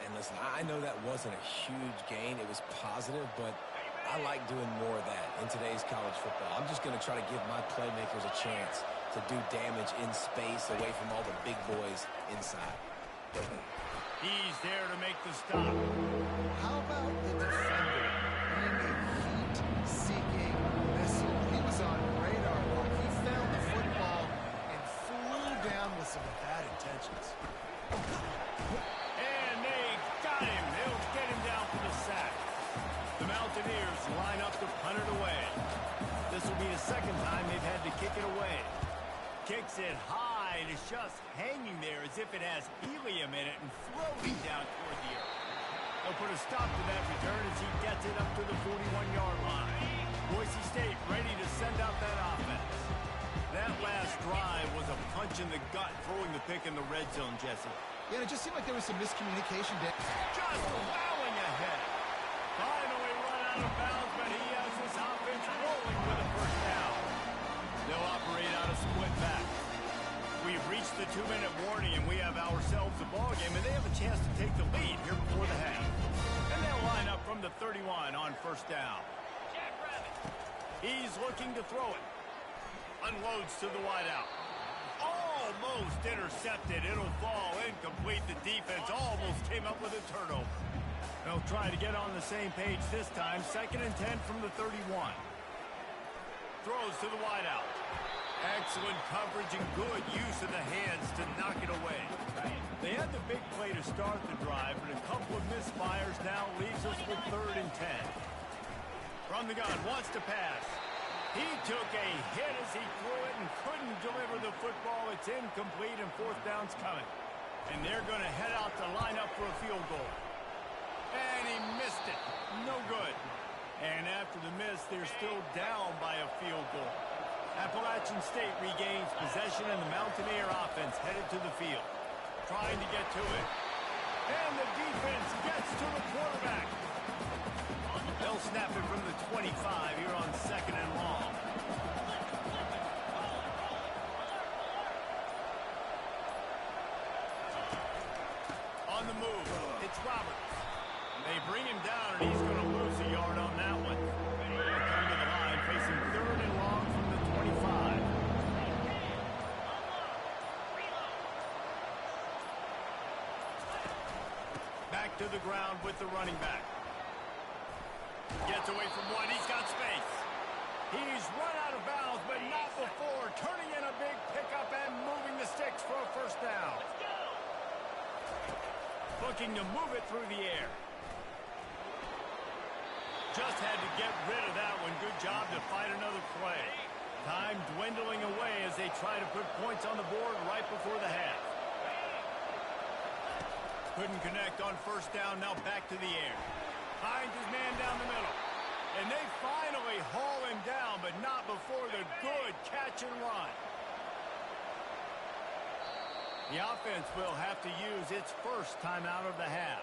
And listen, I know that wasn't a huge gain. It was positive, but I like doing more of that in today's college football. I'm just going to try to give my playmakers a chance to do damage in space away from all the big boys inside. He's there to make the stop. How about the defender being a heat-seeking missile? He was on radar block. He found the football and intentions. And they got him. They'll get him down for the sack. The Mountaineers line up to punt it away. This will be the second time they've had to kick it away. Kicks it high, and it's just hanging there as if it has helium in it and floating down toward the earth. They'll put a stop to that return as he gets it up to the 41-yard line. Boise State ready to send out that offense. That last drive was a punch in the gut, throwing the pick in the red zone, Jesse. Yeah, it just seemed like there was some miscommunication there. Just plowing ahead. Finally run out of bounds, but he has his offense rolling with a first down. They'll operate out a split back. We've reached the 2-minute warning, and we have ourselves a ball game, and they have a chance to take the lead here before the half. And they'll line up from the 31 on first down. He's looking to throw it. Unloads to the wideout. Almost intercepted. It'll fall incomplete. The defense almost came up with a turnover. They'll try to get on the same page this time. 2nd and 10 from the 31. Throws to the wideout. Excellent coverage and good use of the hands to knock it away. They had the big play to start the drive, but a couple of misfires now leaves us with 3rd and 10. From the gun, wants to pass. He took a hit as he threw it and couldn't deliver the football. It's incomplete and 4th down's coming. And they're going to head out to line up for a field goal. And he missed it. No good. And after the miss, they're still down by a field goal. Appalachian State regains possession, and the Mountaineer offense headed to the field. Trying to get to it. And the defense gets to the quarterback. They'll snap it from the 25 here on 2nd and long. On the move, it's Roberts. They bring him down, and he's going to lose a yard on that one. They'll come to the line, facing 3rd and long from the 25. Back to the ground with the running back. Gets away from one. He's got space. He's run out of bounds, but not before. Turning in a big pickup and moving the sticks for a first down. Looking to move it through the air. Just had to get rid of that one. Good job to fight another play. Time dwindling away as they try to put points on the board right before the half. Couldn't connect on first down. Now back to the air. Finds his man down the middle. And they finally haul him down, but not before the good catch and run. The offense will have to use its first timeout of the half.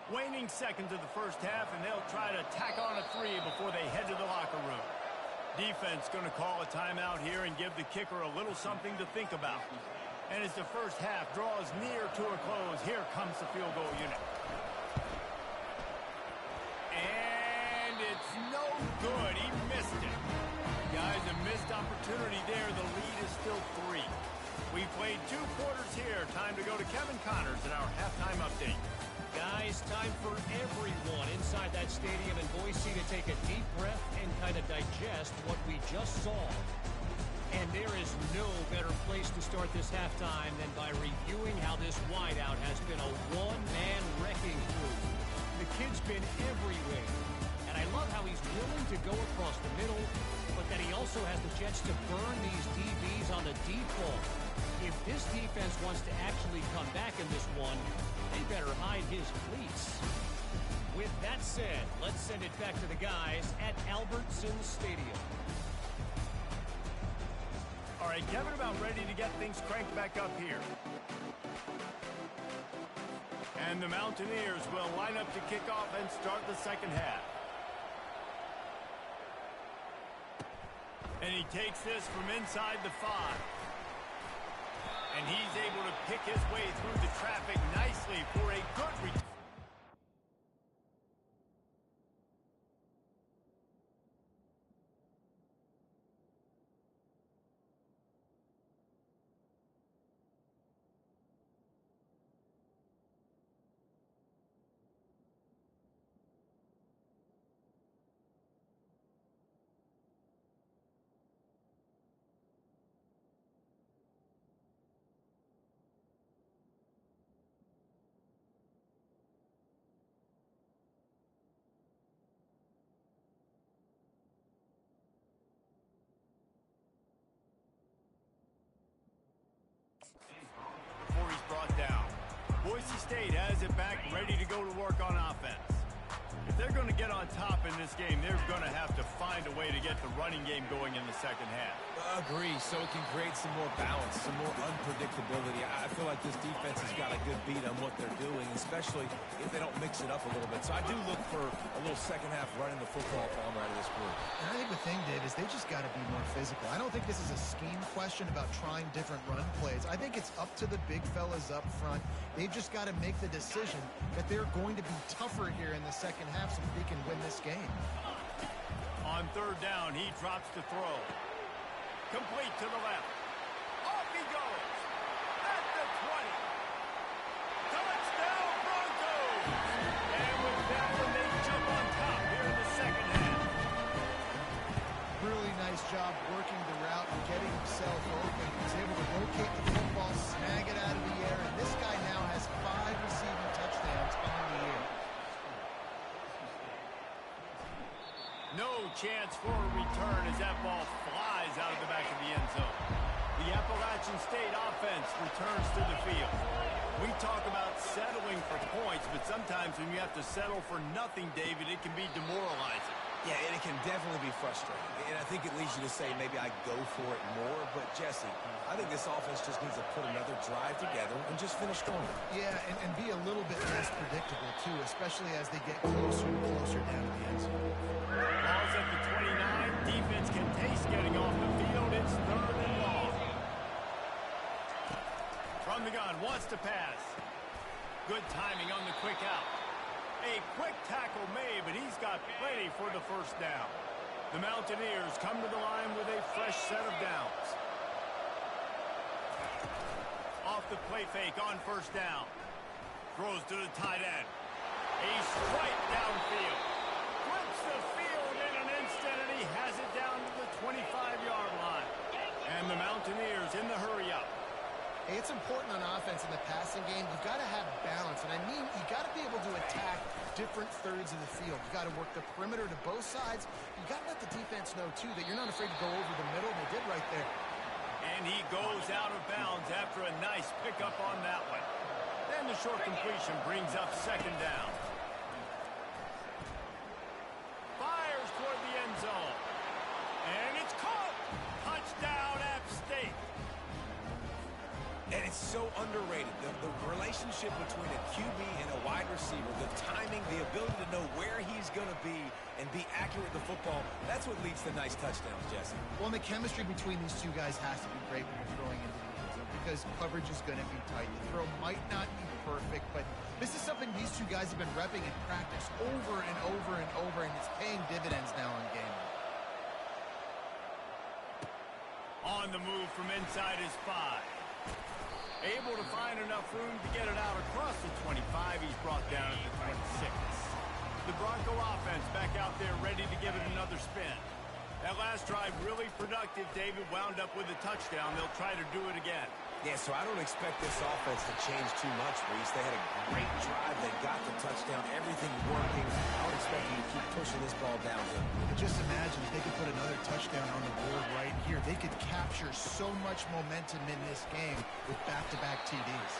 Waning seconds of the first half, and they'll try to tack on a 3 before they head to the locker room. Defense going to call a timeout here and give the kicker a little something to think about. And as the first half draws near to a close, here comes the field goal unit. And it's no good. He missed it. Guys, a missed opportunity there. The lead is still 3. We played 2 quarters here. Time to go to Kevin Connors in our halftime update. Guys, time for everyone inside that stadium in Boise to take a deep breath and kind of digest what we just saw. And there is no better place to start this halftime than by reviewing how this wideout has been a one-man wrecking crew. The kid's been everywhere. And I love how he's willing to go across the middle, but that he also has the chance to burn these DBs on the deep ball. If this defense wants to actually come back in this one, they better hide his cleats. With that said, let's send it back to the guys at Albertson Stadium. All right, Kevin, about ready to get things cranked back up here. And the Mountaineers will line up to kick off and start the second half. And he takes this from inside the 5. And he's able to pick his way through the traffic nicely for a good return. Boise State has it back, ready to go to work on offense. If they're going to get on top in this game, they're going to have to find a way to get the running game going in the second half. Agree, so it can create some more balance, some more unpredictability. I feel like this defense has got a good beat on what they're doing, especially if they don't mix it up a little bit. So I do look for a little second half running the football from out of this group. And I think the thing, Dave, is they just got to be more physical. I don't think this is a scheme question about trying different run plays. I think it's up to the big fellas up front. They've just got to make the decision that they're going to be tougher here in the second half so that they can win this game. On third down, he drops to throw. Complete to the left. Off he goes. At the 20. Touchdown, Broncos! And with that one, they jump on top here in the second half. Really nice job working the route and getting himself open. He was able to locate the football, snag it out of the air, and this guy now has 5 receiving touchdowns on the year. No chance for a return as that ball flies out of the back of the end zone. The Appalachian State offense returns to the field. We talk about settling for points, but sometimes when you have to settle for nothing, David, it can be demoralizing. Yeah, and it can definitely be frustrating. And I think it leads you to say maybe I go for it more. But, Jesse, I think this offense just needs to put another drive together and just finish strong. Yeah, and be a little bit less predictable, too, especially as they get closer and closer down to the end zone. Ball's at the 29. Defense can taste getting off the field. It's third and long. From the gun, wants to pass. Good timing on the quick out. A quick tackle made, but he's got plenty for the first down. The Mountaineers come to the line with a fresh set of downs. Off the play fake on first down. Throws to the tight end. A strike downfield. Flips the field in an instant, and he has it down to the 25-yard line. And the Mountaineers in the hurry-up. Hey, it's important on offense in the passing game. You've got to have balance, and I mean you got to be able to attack different thirds of the field. You got to work the perimeter to both sides. You got to let the defense know, too, that you're not afraid to go over the middle. They did right there. And he goes out of bounds after a nice pickup on that one. Then the short completion brings up second down. Fires toward the end zone. And it's caught. Touchdown, App State. And it's so underrated. The relationship between a QB and a wide receiver, the timing, the ability to know where he's going to be and be accurate with the football, that's what leads to nice touchdowns, Jesse. Well, and the chemistry between these two guys has to be great when you're throwing into the end zone because coverage is going to be tight. The throw might not be perfect, but this is something these two guys have been repping in practice over and over and over, and it's paying dividends now on game day. On the move from inside his 5. Able to find enough room to get it out across the 25. He's brought down at the 26. The Bronco offense back out there ready to give it another spin. That last drive really productive. David wound up with a touchdown. They'll try to do it again. Yeah, so I don't expect this offense to change too much, Reese. They had a great drive. They got the touchdown. Everything working. I would expect them to keep pushing this ball downhill. Just imagine if they could put another touchdown on the board right here. They could capture so much momentum in this game with back-to-back TDs.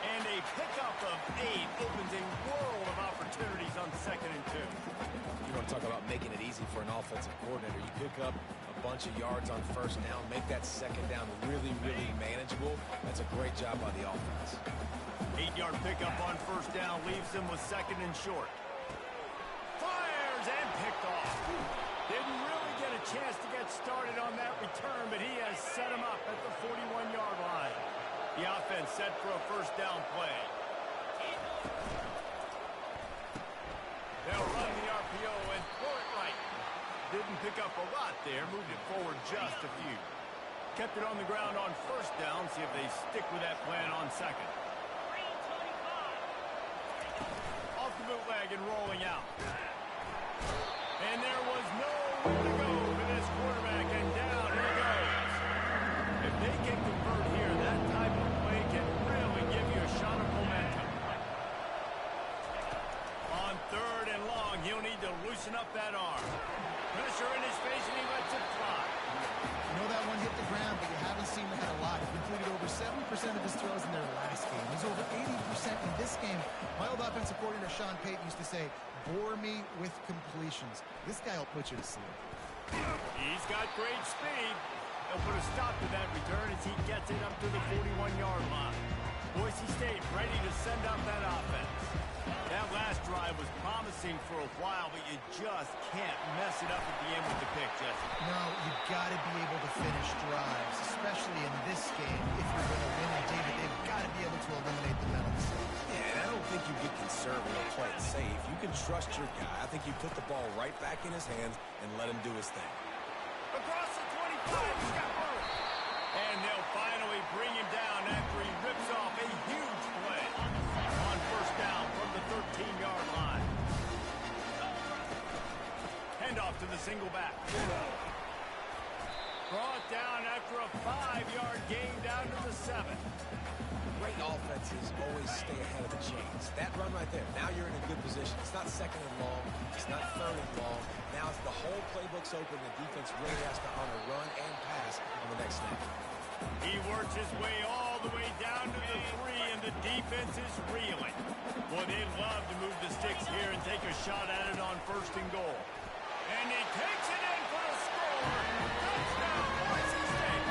And a pickup of 8 opens a world of opportunities on 2nd and 2. You want to talk about making it easy for an offensive coordinator. You pick up a bunch of yards on first down, make that second down really, really manageable. That's a great job by the offense. 8-yard pickup on first down leaves them with 2nd and short. Fires and picked off. Didn't really get a chance to get started on that return, but he has set him up at the 41-yard line. The offense set for a first down play. They'll run the RPO and throw it right. Didn't pick up a lot there, moved it forward just a few. Kept it on the ground on first down, see if they stick with that plan on 2nd. Off the bootleg and rolling out. And there was nowhere to go for this quarterback, and down he goes. If they can convert here, that type of play can really give you a shot of momentum. On 3rd and long, he'll need to loosen up that arm. Pressure in his face, and he lets it fly. You know that one hit the ground, but you haven't seen that a lot. He completed over 60 70% of his throws in their last game. He's over 80% in this game. My old offensive coordinator, Sean Payton, used to say, bore me with completions. This guy will put you to sleep. He's got great speed. He'll put a stop to that return as he gets it up to the 41-yard line. Boise State ready to send up that offense. That last drive was promising for a while, but you just can't mess it up at the end with the pick, Jesse. No, you've got to be able to finish drives, especially in this game. If you're going to win, and David, they've got to be able to eliminate the mental mistakes. Yeah, and I don't think you get conservative or play it safe. You can trust your guy. I think you put the ball right back in his hands and let him do his thing. Across the 25, he's got room. And they'll finally bring him down after he rips off a huge play on first down from the 13-yard line. Handoff to the single back. Brought down after a 5-yard gain down to the 7. Great offenses always stay ahead of the chains. That run right there, now you're in a good position. It's not second and long. It's not third and long. Now it's the whole playbook's open. The defense really has to honor run and pass on the next snap. He works his way all the way down to the 3, and the defense is reeling. Well, they'd love to move the sticks here and take a shot at it on first and goal. And he takes it in for the score. Touchdown, Boise State.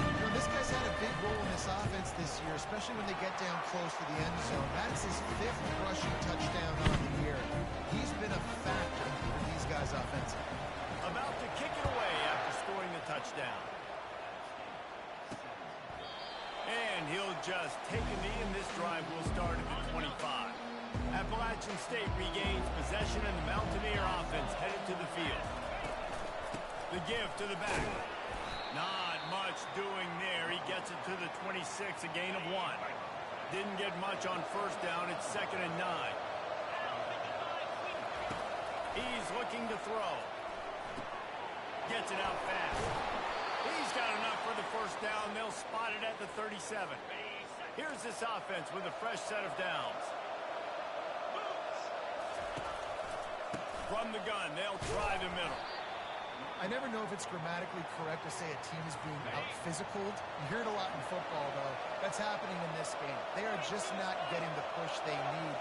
You know, this guy's had a big role in this offense this year, especially when they get down close to the end zone. That's his 5th rushing touchdown on the year. He's been a factor for these guys offensively. About to kick it away after scoring the touchdown. And he'll just take a knee, and this drive will start at the 25. Appalachian State regains possession, and the Mountaineer offense headed to the field. The give to the back. Not much doing there. He gets it to the 26, a gain of 1. Didn't get much on first down. It's 2nd and 9. He's looking to throw. Gets it out fast. He's got enough for the first down. They'll spot it at the 37. Here's this offense with a fresh set of downs. From the gun, they'll try the middle. I never know if it's grammatically correct to say a team is being out-physicaled. You hear it a lot in football, though. That's happening in this game. They are just not getting the push they need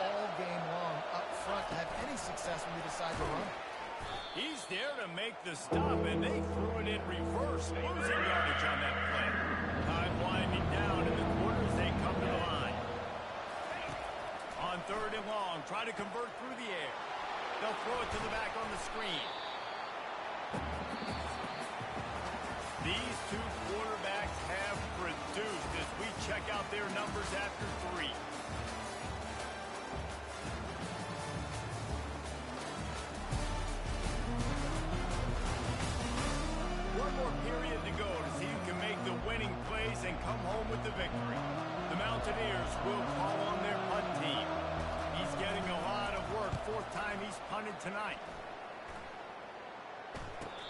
all game long up front to have any success when they decide to run. He's there to make the stop, and they threw it in reverse, losing yardage on that play. Time winding down in the quarter as they come to the line. On 3rd and long, try to convert through the air. They'll throw it to the back on the screen. These two quarterbacks have produced as we check out their numbers after 3. One more period to go to see who can make the winning plays and come home with the victory. The Mountaineers will call on their punt team. He's getting a lot of work. 4th time he's punted tonight.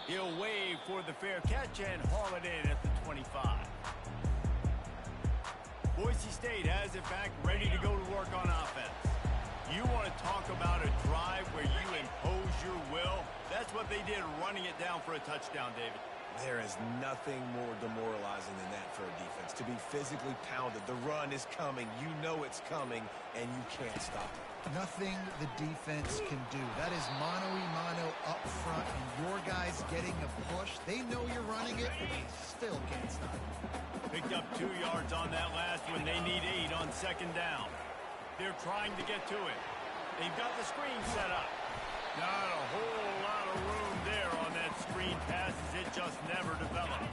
He'll wave for the fair catch and haul it in at the 25. Boise State has it back, ready to go to work on offense. You want to talk about a drive where you impose your will? That's what they did, running it down for a touchdown, David. There is nothing more demoralizing than that for a defense. To be physically pounded. The run is coming. You know it's coming, and you can't stop it. Nothing the defense can do. That is mano-a-mano up front, and your guys getting a push. They know you're running it, but they still can't stop it. Picked up 2 yards on that last one. They need 8 on 2nd down. They're trying to get to it. They've got the screen set up. Not a whole lot of room there on that screen pass as it just never developed.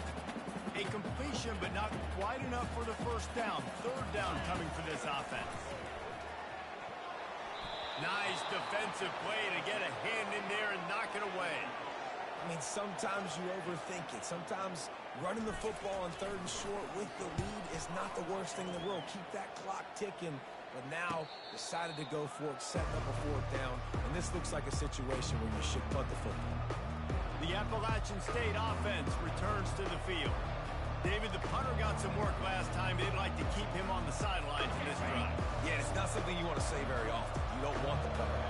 A completion, but not quite enough for the first down. 3rd down coming for this offense. Nice defensive play to get a hand in there and knock it away. I mean, sometimes you overthink it. Sometimes running the football on 3rd and short with the lead is not the worst thing in the world. Keep that clock ticking. But now decided to go for it, setting up a 4th down. And this looks like a situation where you should punt the football. The Appalachian State offense returns to the field. David, the punter got some work last time. They'd like to keep him on the sidelines in this drive. Yeah, it's not something you want to say very often. You don't want the punter.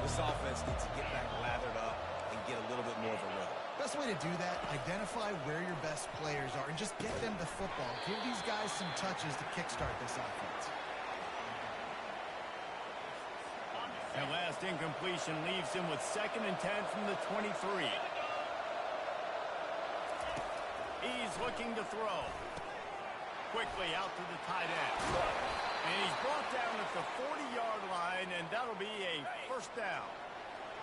This offense needs to get back lathered up and get a little bit more of a rhythm. best way to do that, identify where your best players are and just get them the football. Give these guys some touches to kickstart this offense. That last incompletion leaves him with 2nd and 10 from the 23. He's looking to throw. Quickly out to the tight end. And he's brought down at the 40-yard line, and that'll be a first down.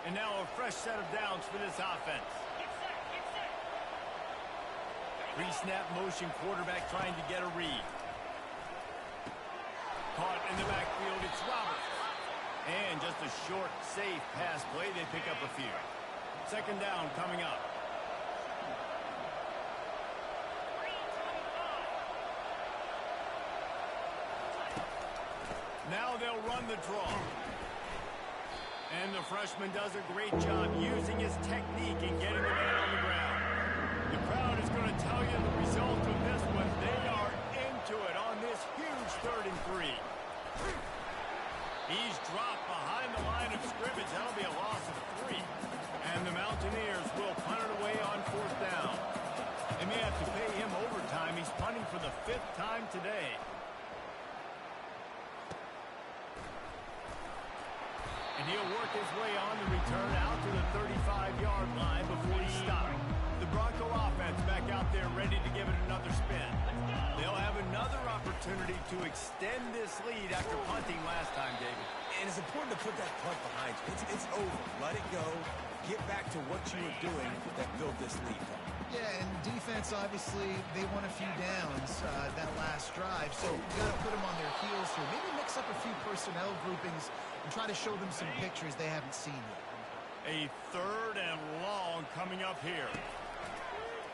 And now a fresh set of downs for this offense. Pre-snap motion quarterback trying to get a read. Caught in the backfield, it's Roberts. And just a short, safe pass play, they pick up a few. 2nd down coming up. Now they'll run the draw. And the freshman does a great job using his technique and getting the man on the ground. The crowd is going to tell you the result of this one. They are into it on this huge 3rd and 3. He's dropped behind the line of scrimmage. That'll be a loss of 3. And the Mountaineers will punt it away on 4th down. They may have to pay him overtime. He's punting for the 5th time today. And he'll work his way on the return out to the 35-yard line before he stopped. The Bronco offense back out there ready to give it another spin. They'll have another opportunity to extend this lead after punting last time, David. And it's important to put that punt behind you. It's over. Let it go. Get back to what you were doing that built this lead. Yeah, and defense, obviously, they won a few downs that last drive, so you got to put them on their heels here. Maybe mix up a few personnel groupings and try to show them some pictures they haven't seen yet. A 3rd and long coming up here.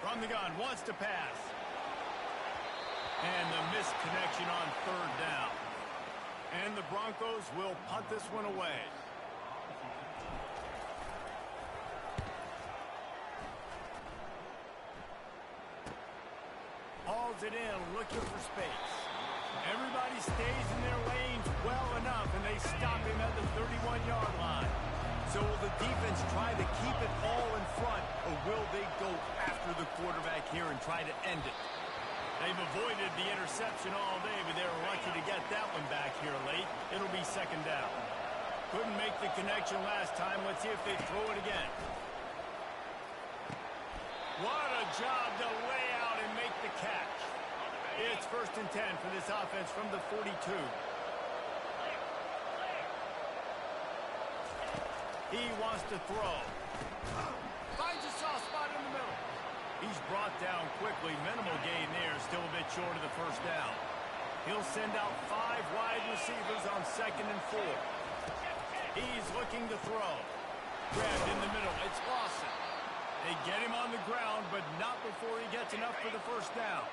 From the gun, wants to pass. And the missed connection on 3rd down. And the Broncos will punt this one away. Hauls it in, looking for space. Everybody stays in their lanes well enough, and they stop him at the 31-yard line. So will the defense try to keep it all in front, or will they go after the quarterback here and try to end it? They've avoided the interception all day, but they were lucky to get that one back here late. It'll be 2nd down. Couldn't make the connection last time. Let's see if they throw it again. What a job to lay out and make the catch. It's 1st and 10 for this offense from the 42. He wants to throw. Finds a soft spot in the middle. He's brought down quickly. Minimal gain there. Still a bit short of the 1st down. He'll send out 5 wide receivers on 2nd and 4. He's looking to throw. Grabbed in the middle. It's Lawson. They get him on the ground, but not before he gets enough for the 1st down.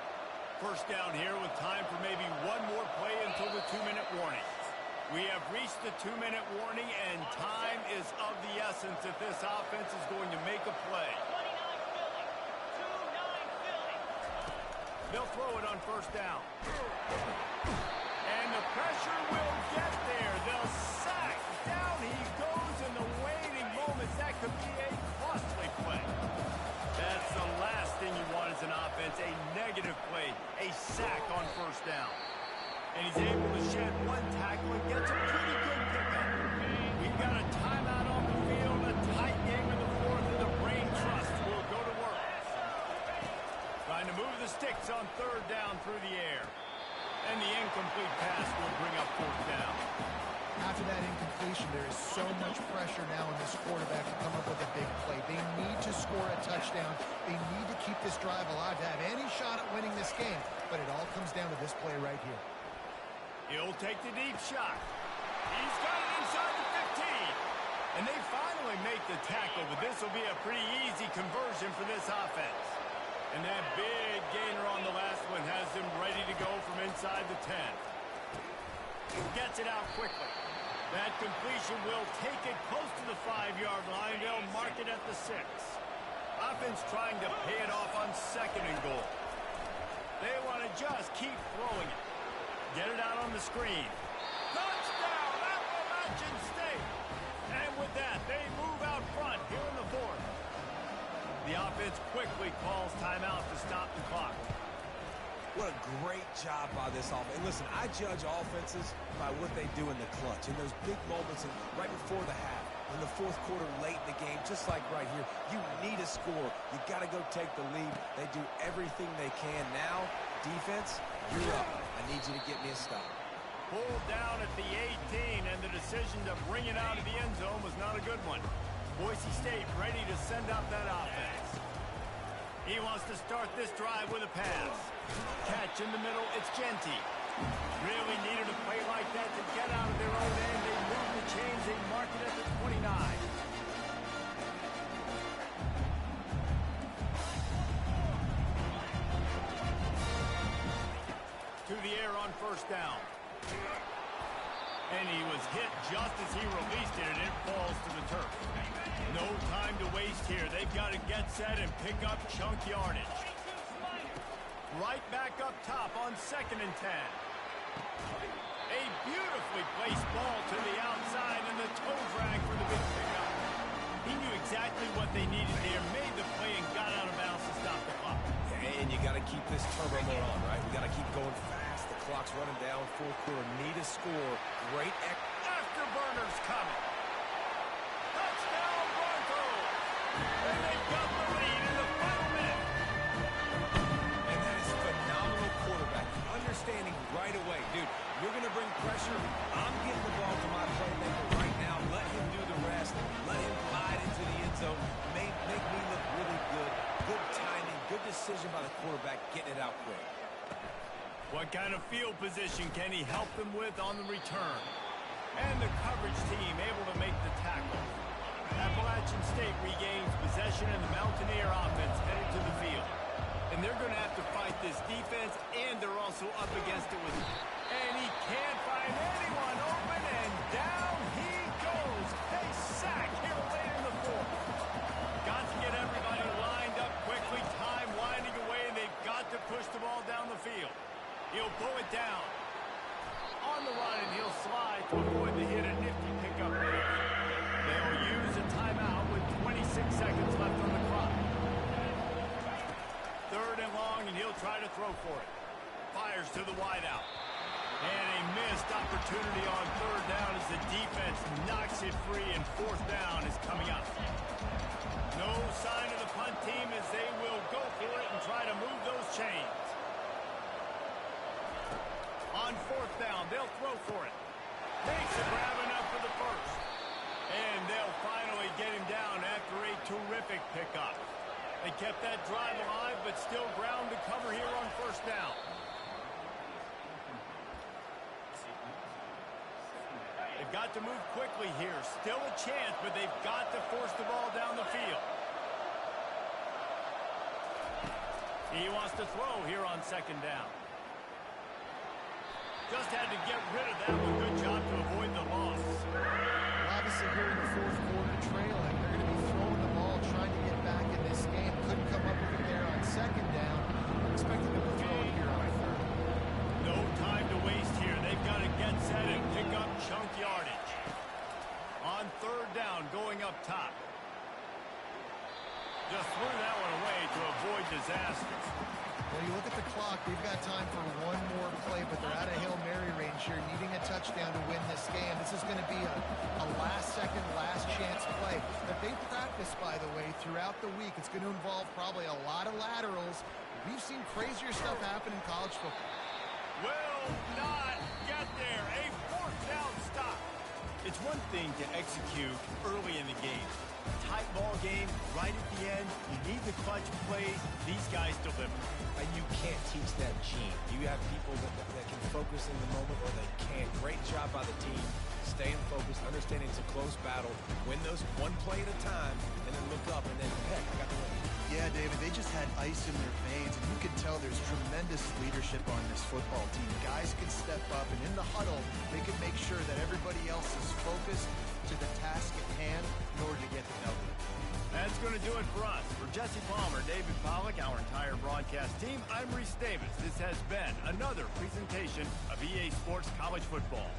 1st down here with time for maybe one more play until the 2-minute warning. We have reached the 2-minute warning, and time is of the essence if this offense is going to make a play. They'll throw it on 1st down. And the pressure will get there. They'll sack. Down he goes in the waning moments. That could be a costly play. That's the last thing you want as an offense, a negative play, a sack on 1st down. And he's able to shed one tackle and gets a pretty good pickup. We've got a timeout on the field, a tight game in the 4th, and the brain trust will go to work. Trying to move the sticks on 3rd down through the air. And the incomplete pass will bring up 4th down. After that incompletion, there is so much pressure now on this quarterback to come up with a big play. They need to score a touchdown. They need to keep this drive alive to have any shot at winning this game. But it all comes down to this play right here. He'll take the deep shot. He's got it inside the 15. And they finally make the tackle, but this will be a pretty easy conversion for this offense. And that big gainer on the last one has him ready to go from inside the 10. Gets it out quickly. That completion will take it close to the 5-yard line. They'll mark it at the 6. Offense trying to pay it off on 2nd and goal. They want to just keep throwing it. Get it out on the screen. Touchdown, Appalachian State. And with that, they move out front here in the 4th. The The offense quickly calls timeout to stop the clock. What a great job by this offense. And listen, I judge offenses by what they do in the clutch, in those big moments and right before the half, in the fourth quarter, late in the game, just like right here. You need a score. You got to go take the lead. They do everything they can. Now, defense, you're up. I need you to get me a stop. Pulled down at the 18, and the decision to bring it out of the end zone was not a good one. Boise State ready to send out that offense. He wants to start this drive with a pass. Catch in the middle, it's Genty. Really needed a play like that to get out of their own end. They move the chains, they mark it at the 29. To the air on first down. And he was hit just as he released it, and it falls to the turf. No time to waste here. They've got to get set and pick up chunk yardage. Right back up top on 2nd and 10. A beautifully placed ball to the outside, and the toe drag for the big pickup. He knew exactly what they needed there, made the play, and got out of bounds to stop the clock. Yeah, and you got to keep this turbo motor on, right? We got to keep going fast. The clock's running down. Fourth quarter, need a score. Great afterburners coming. Touchdown Broncos! And they've got the lead in the final minute. And that is phenomenal quarterback. Understanding right away, dude, you're going to bring pressure. I'm getting the ball to my playmaker right now. Let him do the rest. Let him glide into the end zone. Make me look really good. Good timing. Good decision by the quarterback getting it out quick. What kind of field position can he help them with on the return? And the coverage team able to make the tackle. Appalachian State regains possession, and the Mountaineer offense headed to the field. And they're going to have to fight this defense, and they're also up against it with him. And he can't find anyone open, and down he goes. A sack here late in the fourth. Got to get everybody lined up quickly, time winding away, and they've got to push the ball down the field. He'll pull it down. On the run, and he'll slide to avoid the hit, a nifty pickup there. They'll use a timeout with 26 seconds left on the clock. 3rd and long, and he'll try to throw for it. Fires to the wideout. And a missed opportunity on 3rd down as the defense knocks it free, and 4th down is coming up. No sign of the punt team as they will go for it and try to move those chains. On 4th down, they'll throw for it. Takes a grab enough for the first. And they'll finally get him down after a terrific pickup. They kept that drive alive, but still ground to cover here on 1st down. They've got to move quickly here. Still a chance, but they've got to force the ball down the field. He wants to throw here on 2nd down. Just had to get rid of that one. Good job to avoid the loss. Obviously, here in the 4th quarter, trailing, they're going to be throwing the ball, trying to get back in this game. Couldn't come up with it there on 2nd down. Expecting them to throw it here on 3rd. No time to waste here. They've got to get set and pick up chunk yardage. On 3rd down, going up top. Just threw that one away to avoid disaster. Well, you look at the clock, they've got time for one more play, but they're out of Hail Mary range here, needing a touchdown to win this game. This is going to be a last-second, last-chance play that they practice, by the way, throughout the week. It's going to involve probably a lot of laterals. We've seen crazier stuff happen in college football. Will not get there. A 4th down stop. It's one thing to execute early in the game. Tight ball game, right at the end. You need the clutch plays. These guys deliver. And you can't teach that gene. You have people that can focus in the moment, or they can't. Great job by the team. Staying focused, understanding it's a close battle. Win those one play at a time, and then look up, and then, heck, I got the win. Yeah, David, they just had ice in their veins, and you can tell there's tremendous leadership on this football team. Guys can step up, and in the huddle, they can make sure that everybody else is focused to the task at hand in order to get the W. That's going to do it for us. For Jesse Palmer, David Pollack, our entire broadcast team, I'm Reese Davis. This has been another presentation of EA Sports College Football.